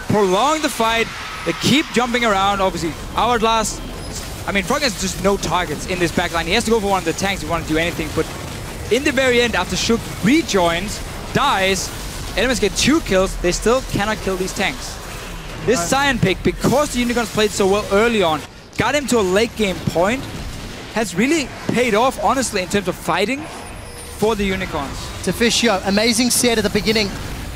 prolong the fight. They keep jumping around, obviously. Hourglass, I mean, Frog has just no targets in this backline. He has to go for one of the tanks if he wants to do anything, but in the very end, after Shook rejoins, dies, Elements get 2 kills, they still cannot kill these tanks. This Cyan pick, because the Unicorns played so well early on, got him to a late game point, has really paid off, honestly, in terms of fighting for the Unicorns. Tefisio, amazing set at the beginning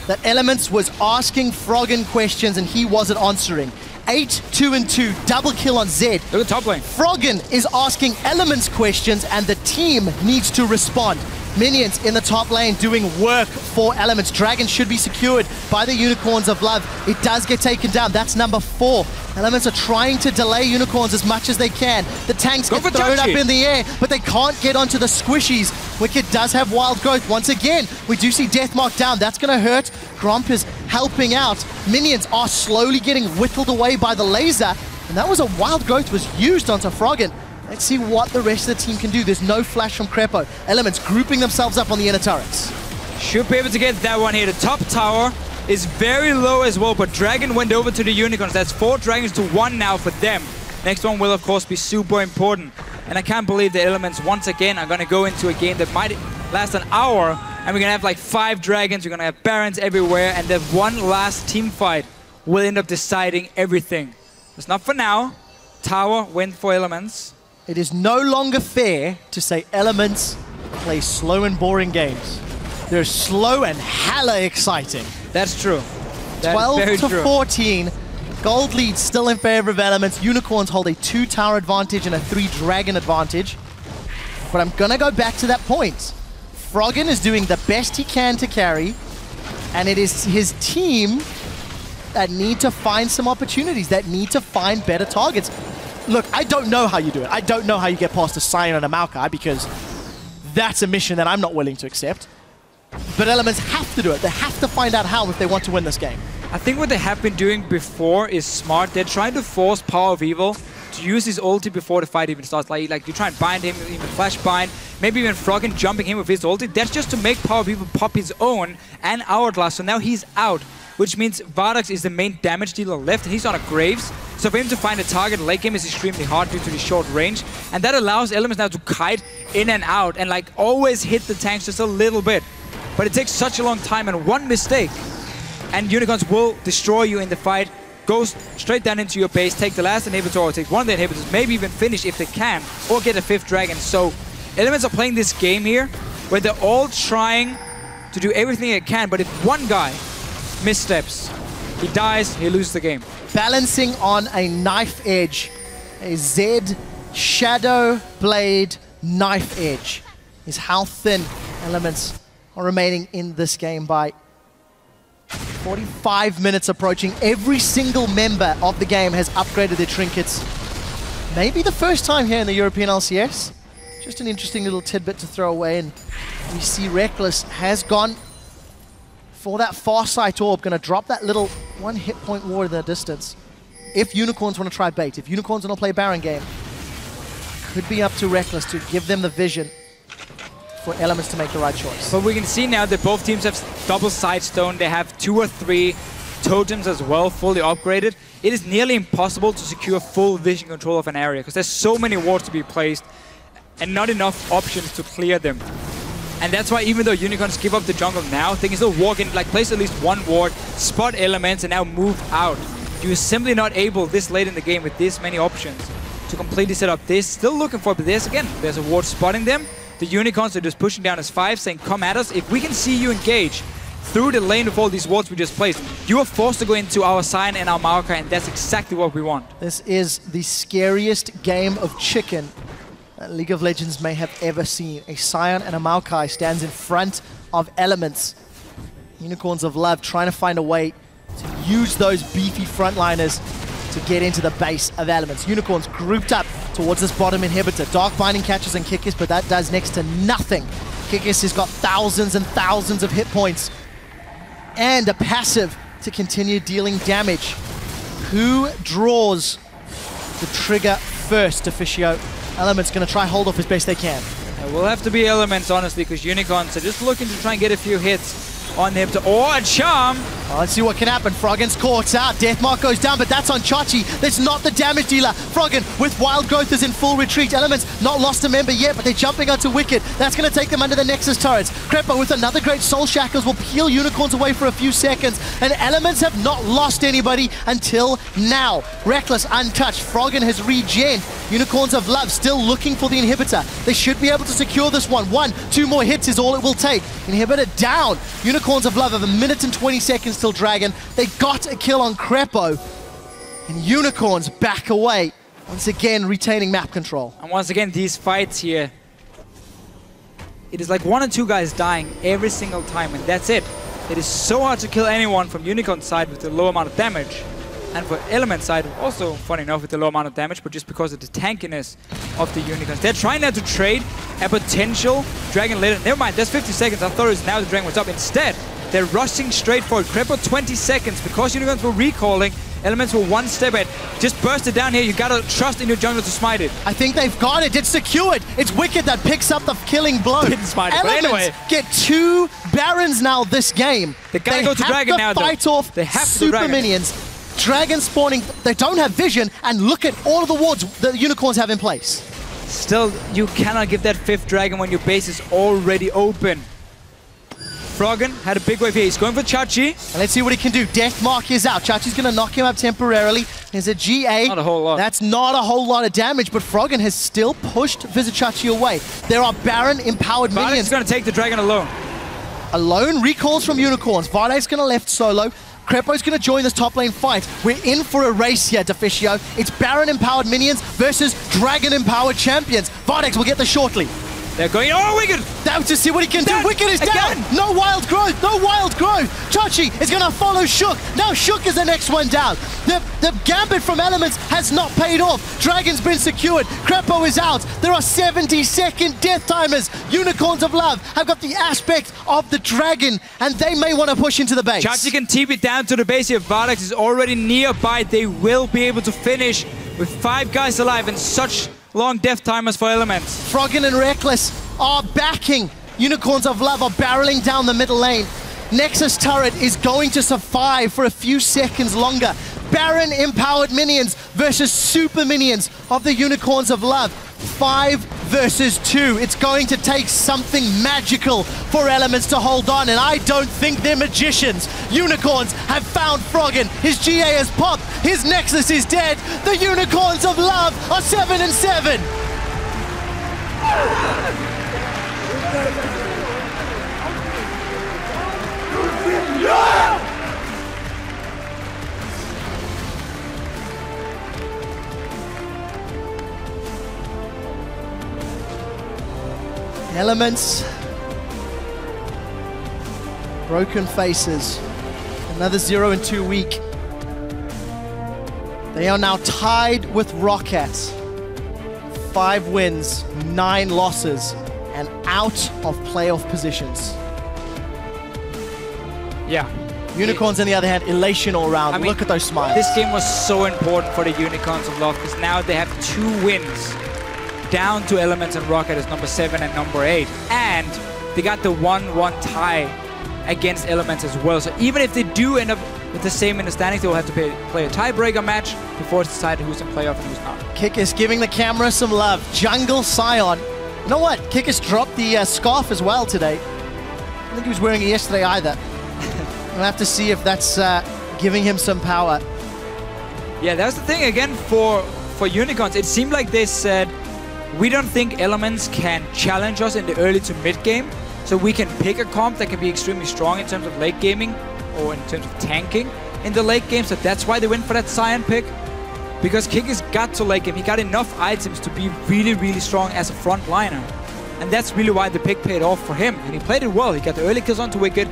that Elements was asking Froggen questions and he wasn't answering. 8, 2 and 2, double kill on Zed. Look at top lane. Froggen is asking Elements questions and the team needs to respond. Minions in the top lane doing work for Elements. Dragon should be secured by the Unicorns of Love. It does get taken down. That's number 4. Elements are trying to delay Unicorns as much as they can. The tanks get thrown up in the air, but they can't get onto the squishies. Wicked does have wild growth. Once again, we do see Deathmark down. That's going to hurt. Gromp is helping out. Minions are slowly getting whittled away by the laser. And that was a wild growth was used onto Froggen. Let's see what the rest of the team can do. There's no flash from Crepo. Elements grouping themselves up on the inner turrets. Should be able to get that one here. The top tower is very low as well, but Dragon went over to the Unicorns. That's 4 Dragons to 1 now for them. Next one will, of course, be super important. And I can't believe the Elements, once again, are going to go into a game that might last an hour, and we're going to have like 5 Dragons, we're going to have Barons everywhere, and that one last team fight will end up deciding everything. It's not for now. Tower win for Elements. It is no longer fair to say Elements play slow and boring games. They're slow and hella exciting. That's true. That 12 to 14. Gold lead still in favor of Elements. Unicorns hold a 2 tower advantage and a 3 dragon advantage. But I'm gonna go back to that point. Froggen is doing the best he can to carry, and it is his team that need to find some opportunities, that need to find better targets. Look, I don't know how you do it. I don't know how you get past a Sion and a Maokai, because that's a mission that I'm not willing to accept. But Elements have to do it. They have to find out how if they want to win this game. I think what they have been doing before is smart. They're trying to force Power of Evil to use his ulti before the fight even starts. Like you try and bind him, even flash bind, maybe even Froggen jumping him with his ulti. That's just to make Power of Evil pop his own and Hourglass. So now he's out, which means Vardax is the main damage dealer left, and he's on a Graves. So for him to find a target late game is extremely hard due to the short range, and that allows Elements now to kite in and out and like always hit the tanks just a little bit. But it takes such a long time, and one mistake and Unicorns will destroy you in the fight, go straight down into your base, take the last inhibitor, or take one of the inhibitors, maybe even finish if they can, or get a 5th dragon. So Elements are playing this game here where they're all trying to do everything they can, but if one guy missteps, he dies, he loses the game. Balancing on a knife edge, a Z Shadow Blade knife edge is how thin Elements are remaining in this game by 45 minutes approaching. Every single member of the game has upgraded their trinkets. Maybe the first time here in the European LCS. Just an interesting little tidbit to throw away, and we see Reckless has gone for that Farsight Orb, gonna drop that little 1 hit point ward in the distance. If Unicorns want to try bait, if Unicorns want to play Baron game, could be up to Reckless to give them the vision for Elements to make the right choice. But we can see now that both teams have double Sightstone. They have 2 or 3 totems as well, fully upgraded. It is nearly impossible to secure full vision control of an area because there's so many wards to be placed and not enough options to clear them. And that's why even though Unicorns give up the jungle now, they can still walk in, like place at least 1 ward, spot Elements, and now move out. You're simply not able this late in the game with this many options to completely set up this. Still looking for it, but there's a ward spotting them. The Unicorns are just pushing down as 5, saying, come at us. If we can see you engage through the lane of all these wards we just placed, you are forced to go into our Sion and our Maokai, and that's exactly what we want. This is the scariest game of chicken that League of Legends may have ever seen. A Sion and a Maokai stands in front of Elements. Unicorns of Love trying to find a way to use those beefy frontliners to get into the base of Elements. Unicorns grouped up towards this bottom inhibitor. Dark Binding catches and Kikis, but that does next to nothing. Kikis has got thousands and thousands of hit points and a passive to continue dealing damage. Who draws the trigger first, Officio? Elements going to try hold off as best they can. It will have to be Elements, honestly, because Unicorns are just looking to try and get a few hits on him to, or a charm. Oh, let's see what can happen. Froggen's caught out. Deathmark goes down, but that's on Chachi. That's not the damage dealer. Froggen with Wild Growth is in full retreat. Elements not lost a member yet, but they're jumping onto Wicked. That's going to take them under the Nexus turrets. Crepo with another great Soul Shackles will peel Unicorns away for a few seconds, and Elements have not lost anybody until now. Reckless untouched. Froggen has regen. Unicorns of Love still looking for the inhibitor. They should be able to secure this one. 1, 2 more hits is all it will take. Inhibitor down. Unicorns of Love have 1 minute and 20 seconds till Dragon. They got a kill on Crepo. And Unicorns back away. Once again, retaining map control. And once again, these fights here, it is like 1 or 2 guys dying every single time, and that's it. It is so hard to kill anyone from Unicorn's side with the low amount of damage. And for Element's side, also funny enough with the low amount of damage, but just because of the tankiness of the Unicorns. They're trying now to trade a potential Dragon later. Never mind, there's 50 seconds. I thought it was now the Dragon was up. Instead, they're rushing straight forward. Crepo 20 seconds because Unicorns were recalling. Elements were 1 step ahead. Just burst it down here. You gotta trust in your jungler to smite it. I think they've got it. It's secured. It's Wicked that picks up the killing blow. Didn't smite it, Elements but anyway. get 2 Barons now this game. They gotta go to Dragon now, though. They have to fight off They have to super Dragon. minions. Dragon spawning. They don't have vision, and look at all of the wards the Unicorns have in place. Still, you cannot give that 5th Dragon when your base is already open. Froggen had a big wave here. He's going for Chachi. And let's see what he can do. Death Mark is out. Chachi's going to knock him up temporarily. There's a GA. Not a whole lot. That's not a whole lot of damage, but Froggen has still pushed Vizichachi away. There are Baron-empowered Vardek's minions. going to take the Dragon alone. Alone, recalls from Unicorns. Vardek's going to left solo. Crepo's going to join this top lane fight. We're in for a race here, Deficio. It's Baron-empowered minions versus Dragon-empowered champions. Vardex will get this shortly. They're going, oh, Wicked! Now to see what he can Down. do. Wicked is down. Again. No wild growth. No wild growth. Chachi is going to follow Shook. Now Shook is the next one down. The gambit from Elements has not paid off. Dragon's been secured. Crepo is out. There are 70-second death timers. Unicorns of Love have got the aspect of the Dragon, and they may want to push into the base. Chachi can TP it down to the base here. Vardex is already nearby. They will be able to finish with 5 guys alive and such long death timers for Elements. Froggen and Reckless are backing. Unicorns of Love are barreling down the middle lane. Nexus turret is going to survive for a few seconds longer. Baron-empowered minions versus super minions of the Unicorns of Love. 5 versus 2. It's going to take something magical for Elements to hold on, and I don't think they're magicians. Unicorns have found Froggen. His GA has popped. His Nexus is dead. The Unicorns of Love are 7-7. Elements. Broken faces. Another 0-2 week. They are now tied with Rocket. 5 wins, 9 losses, and out of playoff positions. Yeah. Unicorns, on the other hand, elation all around. I mean, look at those smiles. This game was so important for the Unicorns of Love because now they have 2 wins. Down to Elements and Rocket as number 7 and number 8. And they got the 1-1 tie against Elements as well. So even if they do end up with the same in the standings, they will have to play a tiebreaker match before it's decided who's in playoff and who's not. Kikis giving the camera some love. Jungle Scion. You know what? Kikis dropped the scarf as well today. I don't think he was wearing it yesterday either. We'll have to see if that's giving him some power. Yeah, that's the thing again for Unicorns. It seemed like they said, we don't think Elements can challenge us in the early to mid game, so we can pick a comp that can be extremely strong in terms of late gaming or in terms of tanking in the late game. So that's why they went for that Scion pick, because Kikis got to late game. He got enough items to be really, really strong as a front liner, and that's really why the pick paid off for him. And he played it well. He got the early kills onto Wicked,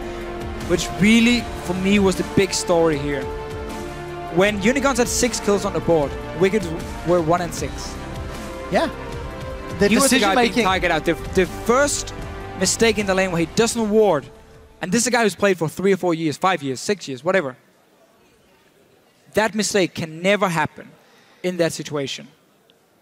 which really, for me, was the big story here. When Unicorns had 6 kills on the board, Wicked were 1-6. Yeah. The He was the guy being decision-making. targeted out. The first mistake in the lane where he doesn't ward, and this is a guy who's played for 3 or 4 years, 5 years, 6 years, whatever. That mistake can never happen in that situation.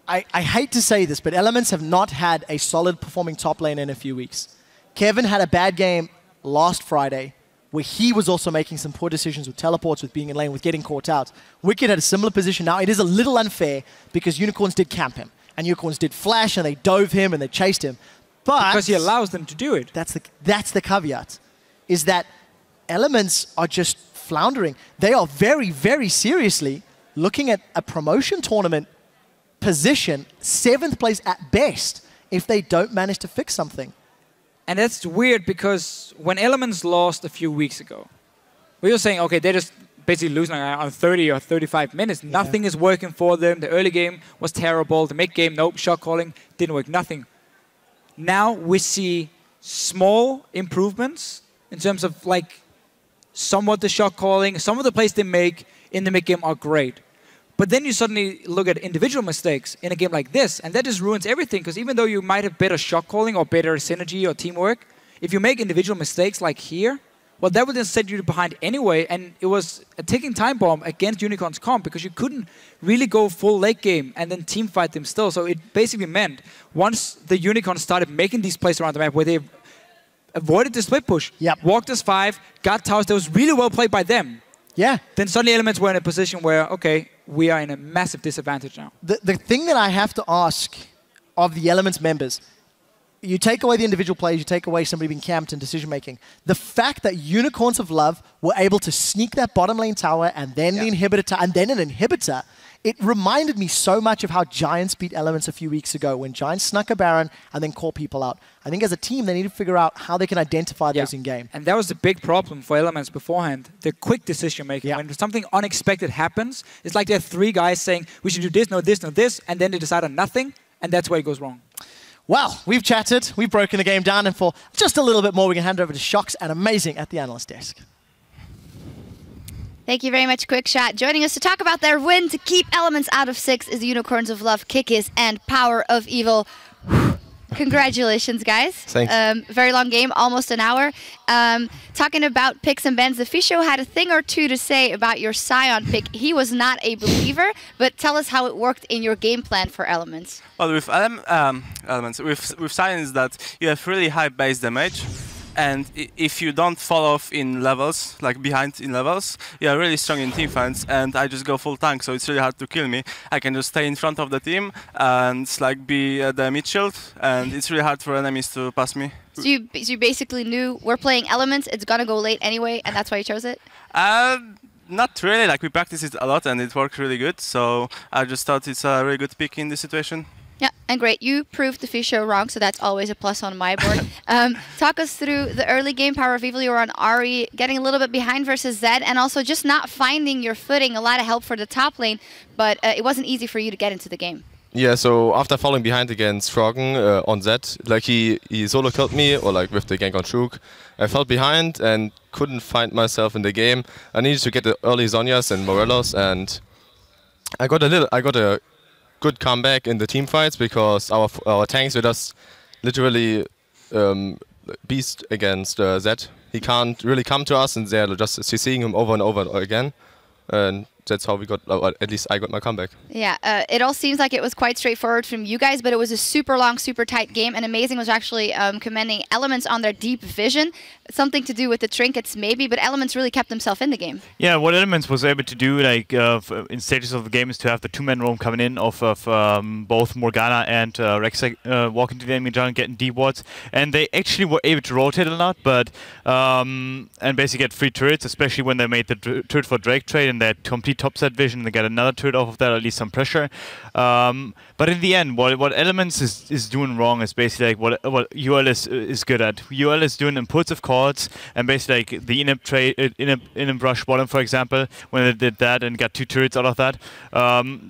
I hate to say this, but Elements have not had a solid performing top lane in a few weeks. Kevin had a bad game last Friday where he was also making some poor decisions with teleports, with being in lane, with getting caught out. Wicked had a similar position. Now, it is a little unfair because Unicorns did camp him. And Unicorns did flash, and they dove him, and they chased him. But Because he allows them to do it. that's the caveat, is that Elements are just floundering. They are very, very seriously looking at a promotion tournament position, 7th place at best, if they don't manage to fix something. And that's weird because when Elements lost a few weeks ago, we were saying, okay, they're just basically losing on 30 or 35 minutes. Nothing is working for them. The early game was terrible. The mid game, nope, shot calling, didn't work, nothing. Now we see small improvements in terms of like somewhat the shot calling, some of the plays they make in the mid game are great. But then you suddenly look at individual mistakes in a game like this, and that just ruins everything, because even though you might have better shot calling or better synergy or teamwork, if you make individual mistakes like here, well, that would then set you behind anyway, and it was a ticking time bomb against Unicorn's comp, because you couldn't really go full late game and then team fight them still. So it basically meant once the Unicorns started making these plays around the map where they avoided the split push, walked as 5, got towers that was really well played by them, then suddenly Elements were in a position where, okay, we are in a massive disadvantage now. The thing that I have to ask of the Elements members, you take away the individual plays, you take away somebody being camped and decision-making. The fact that Unicorns of Love were able to sneak that bottom lane tower and then the inhibitor, and then an inhibitor, it reminded me so much of how Giants beat Elements a few weeks ago when Giants snuck a Baron and then called people out. I think as a team, they need to figure out how they can identify those in-game. And that was the big problem for Elements beforehand, the quick decision-making. When something unexpected happens, it's like there are 3 guys saying, we should do this, no this, no this, and then they decide on nothing, and that's where it goes wrong. Well, we've chatted, we've broken the game down, and for just a little bit more, we can hand over to Shox and Amazing at the analyst desk. Thank you very much, Quickshot. Joining us to talk about their win to keep Elements out of 6 is the Unicorns of Love, Kikis, and Power of Evil. Congratulations, guys. Thanks. Very long game, almost an hour. Talking about picks and bans, the Fisho had a thing or two to say about your Sion pick. He was not a believer, but tell us how it worked in your game plan for Elements. Well, with Elements, with Sion is that you have really high base damage, and if you don't fall off in levels, like behind in levels, you are really strong in team fights, and I just go full tank, so it's really hard to kill me. I can just stay in front of the team and like be the mid shield, and it's really hard for enemies to pass me. So you basically knew we're playing Elements, it's gonna go late anyway, and that's why you chose it? Not really, like we practiced it a lot and it worked really good, so I just thought it's a really good pick in this situation. Yeah, and great. You proved the Fisho wrong, so that's always a plus on my board. Talk us through the early game, Power of Evil. You were on Ahri, getting a little bit behind versus Zed, and also just not finding your footing. A lot of help for the top lane, but it wasn't easy for you to get into the game. Yeah, so after falling behind against Froggen on Zed, like he solo killed me, or like with the gank on Shrook, I fell behind and couldn't find myself in the game. I needed to get the early Zhonya's and Morellos, and I got a good comeback in the team fights because our tanks were just literally beast against Zed. He can't really come to us, and they're just seeing him over and over again. And that's how we got, at least I got my comeback. Yeah, it all seems like it was quite straightforward from you guys, but it was a super long, super tight game, and Amazing was actually commending Elements on their deep vision. Something to do with the trinkets maybe, but Elements really kept themselves in the game. Yeah, what Elements was able to do, like in stages of the game, is to have the 2-man roam coming in off of both Morgana and Rek'Sai walking to the enemy jungle, getting deep wards, and they actually were able to rotate a lot, but and basically get free turrets, especially when they made the turret for Drake trade and that complete topside vision, and they got another turret off of that, at least some pressure. But in the end, what Elements is doing wrong is basically like what UOL is good at. UOL is doing impulsive calls, and basically like the in-app trade, in-app rush bottom, for example, when they did that and got 2 turrets out of that.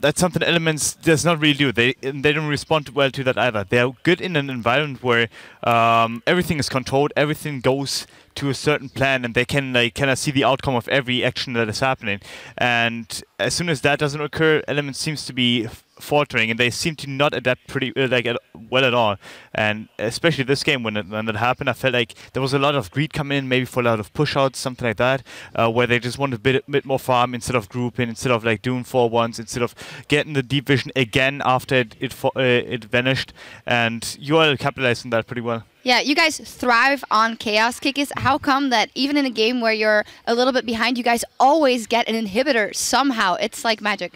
That's something Elements does not really do. They don't respond well to that either. They are good in an environment where everything is controlled, everything goes to a certain plan, and they can like kind of see the outcome of every action that is happening. And as soon as that doesn't occur, Elements seems to be faltering, and they seem to not adapt pretty well at all. And especially this game, when that happened, I felt like there was a lot of greed coming in, maybe for a lot of push-outs, something like that, where they just wanted a bit more farm instead of grouping, instead of like doing 4-1s, instead of getting the deep vision again after it vanished. And UOL capitalized on that pretty well. Yeah, you guys thrive on chaos, Kikis. How come that even in a game where you're a little bit behind, you guys always get an inhibitor somehow? It's like magic.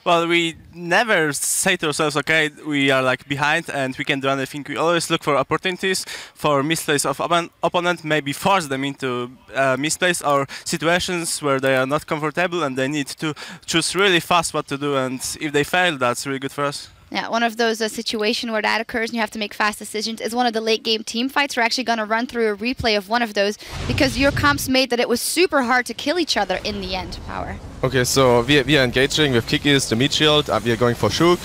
Well, we never say to ourselves, okay, we are like behind and we can do anything. We always look for opportunities for misplays of opponent, maybe force them into misplays or situations where they are not comfortable and they need to choose really fast what to do. And if they fail, that's really good for us. Yeah, one of those situations where that occurs and you have to make fast decisions is one of the late game team fights. We're actually going to run through a replay of one of those because your comps made that it was super hard to kill each other in the end, Power. Okay, so we are engaging with Kikis, the mid shield, we are going for Shrook.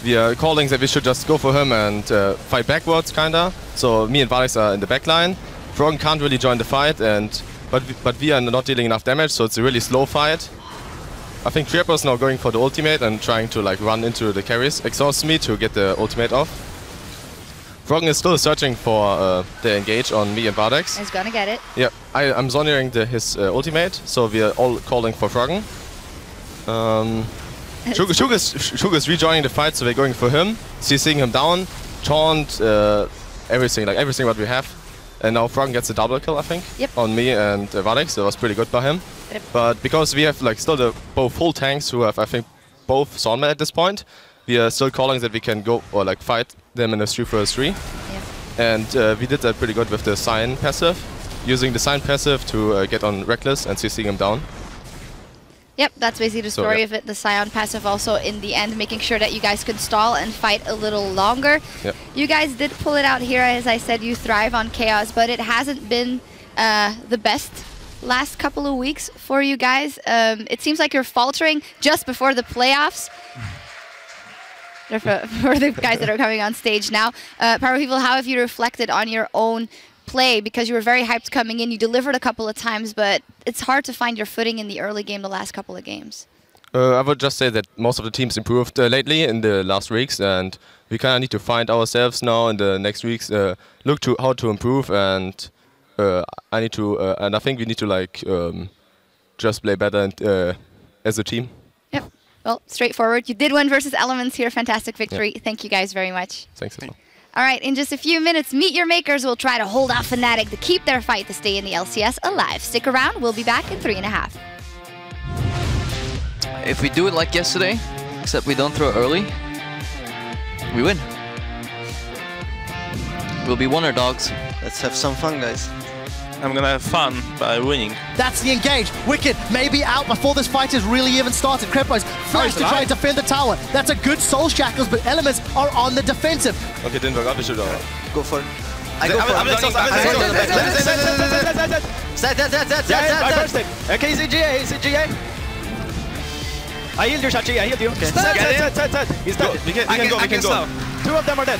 we are calling that we should just go for him and fight backwards, kinda. So me and Vardex are in the back line. Froggen can't really join the fight, but we are not dealing enough damage, so it's a really slow fight. I think Tripper is now going for the ultimate and trying to like run into the carries, exhaust me to get the ultimate off. Froggen is still searching for the engage on me and Vardex. He's gonna get it. Yeah, I'm zoning his ultimate, so we are all calling for Froggen. Shug is rejoining the fight, so we're going for him, CCing him down, taunt, everything what we have. And now Froggen gets a double kill, I think, on me and Vardex. That was pretty good by him. But because we have like still the both full tanks who have, I think, both Soundman at this point, we are still calling that we can go or like fight them in a 3-3. And we did that pretty good with the Sign passive, using the Sign passive to get on Reckless and CCing him down. Yep, that's basically the story of it. The Scion passive also in the end, making sure that you guys could stall and fight a little longer. Yep. You guys did pull it out here. As I said, you thrive on Chaos, but it hasn't been the best last couple of weeks for you guys. It seems like you're faltering just before the playoffs. For the guys that are coming on stage now. Power People, how have you reflected on your own play? Because you were very hyped coming in, you delivered a couple of times, but it's hard to find your footing in the early game the last couple of games. I would just say that most of the teams improved lately in the last weeks, and we kind of need to find ourselves now in the next weeks, look to how to improve, and I think we need to like just play better and, as a team. Yep. Well, straightforward. You did win versus Elements here. Fantastic victory. Yep. Thank you guys very much. Thanks. All right, in just a few minutes, Meet Your Makers will try to hold off Fnatic to keep their fight to stay in the LCS alive. Stick around, we'll be back in 3.5. If we do it like yesterday, except we don't throw early, we win. We'll be Wonder-Dogs. Let's have some fun, guys. I'm gonna have fun by winning. That's the engage. Wicked maybe out before this fight has really even started. Krepo's flash to try and defend the tower. That's a good Soul Shackles, but Elements are on the defensive. Okay, didn't work out. We should go for it. I go for it. Okay, he's in GA, he's in GA. I healed your Shachi, I healed you. Set. He's dead. We can go. Two of them are dead.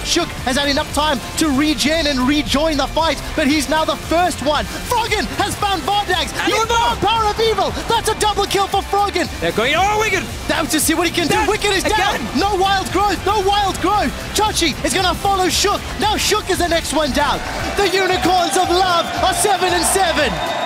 Shook has had enough time to regen and rejoin the fight, but he's now the first one. Froggen has found Vardex. You found Power of Evil. That's a double kill for Froggen. They're going, oh, Wicked! Now to see what he can do. Wicked is down. No wild growth. Chachi is going to follow Shook. Now Shook is the next one down. The Unicorns of Love are 7-7.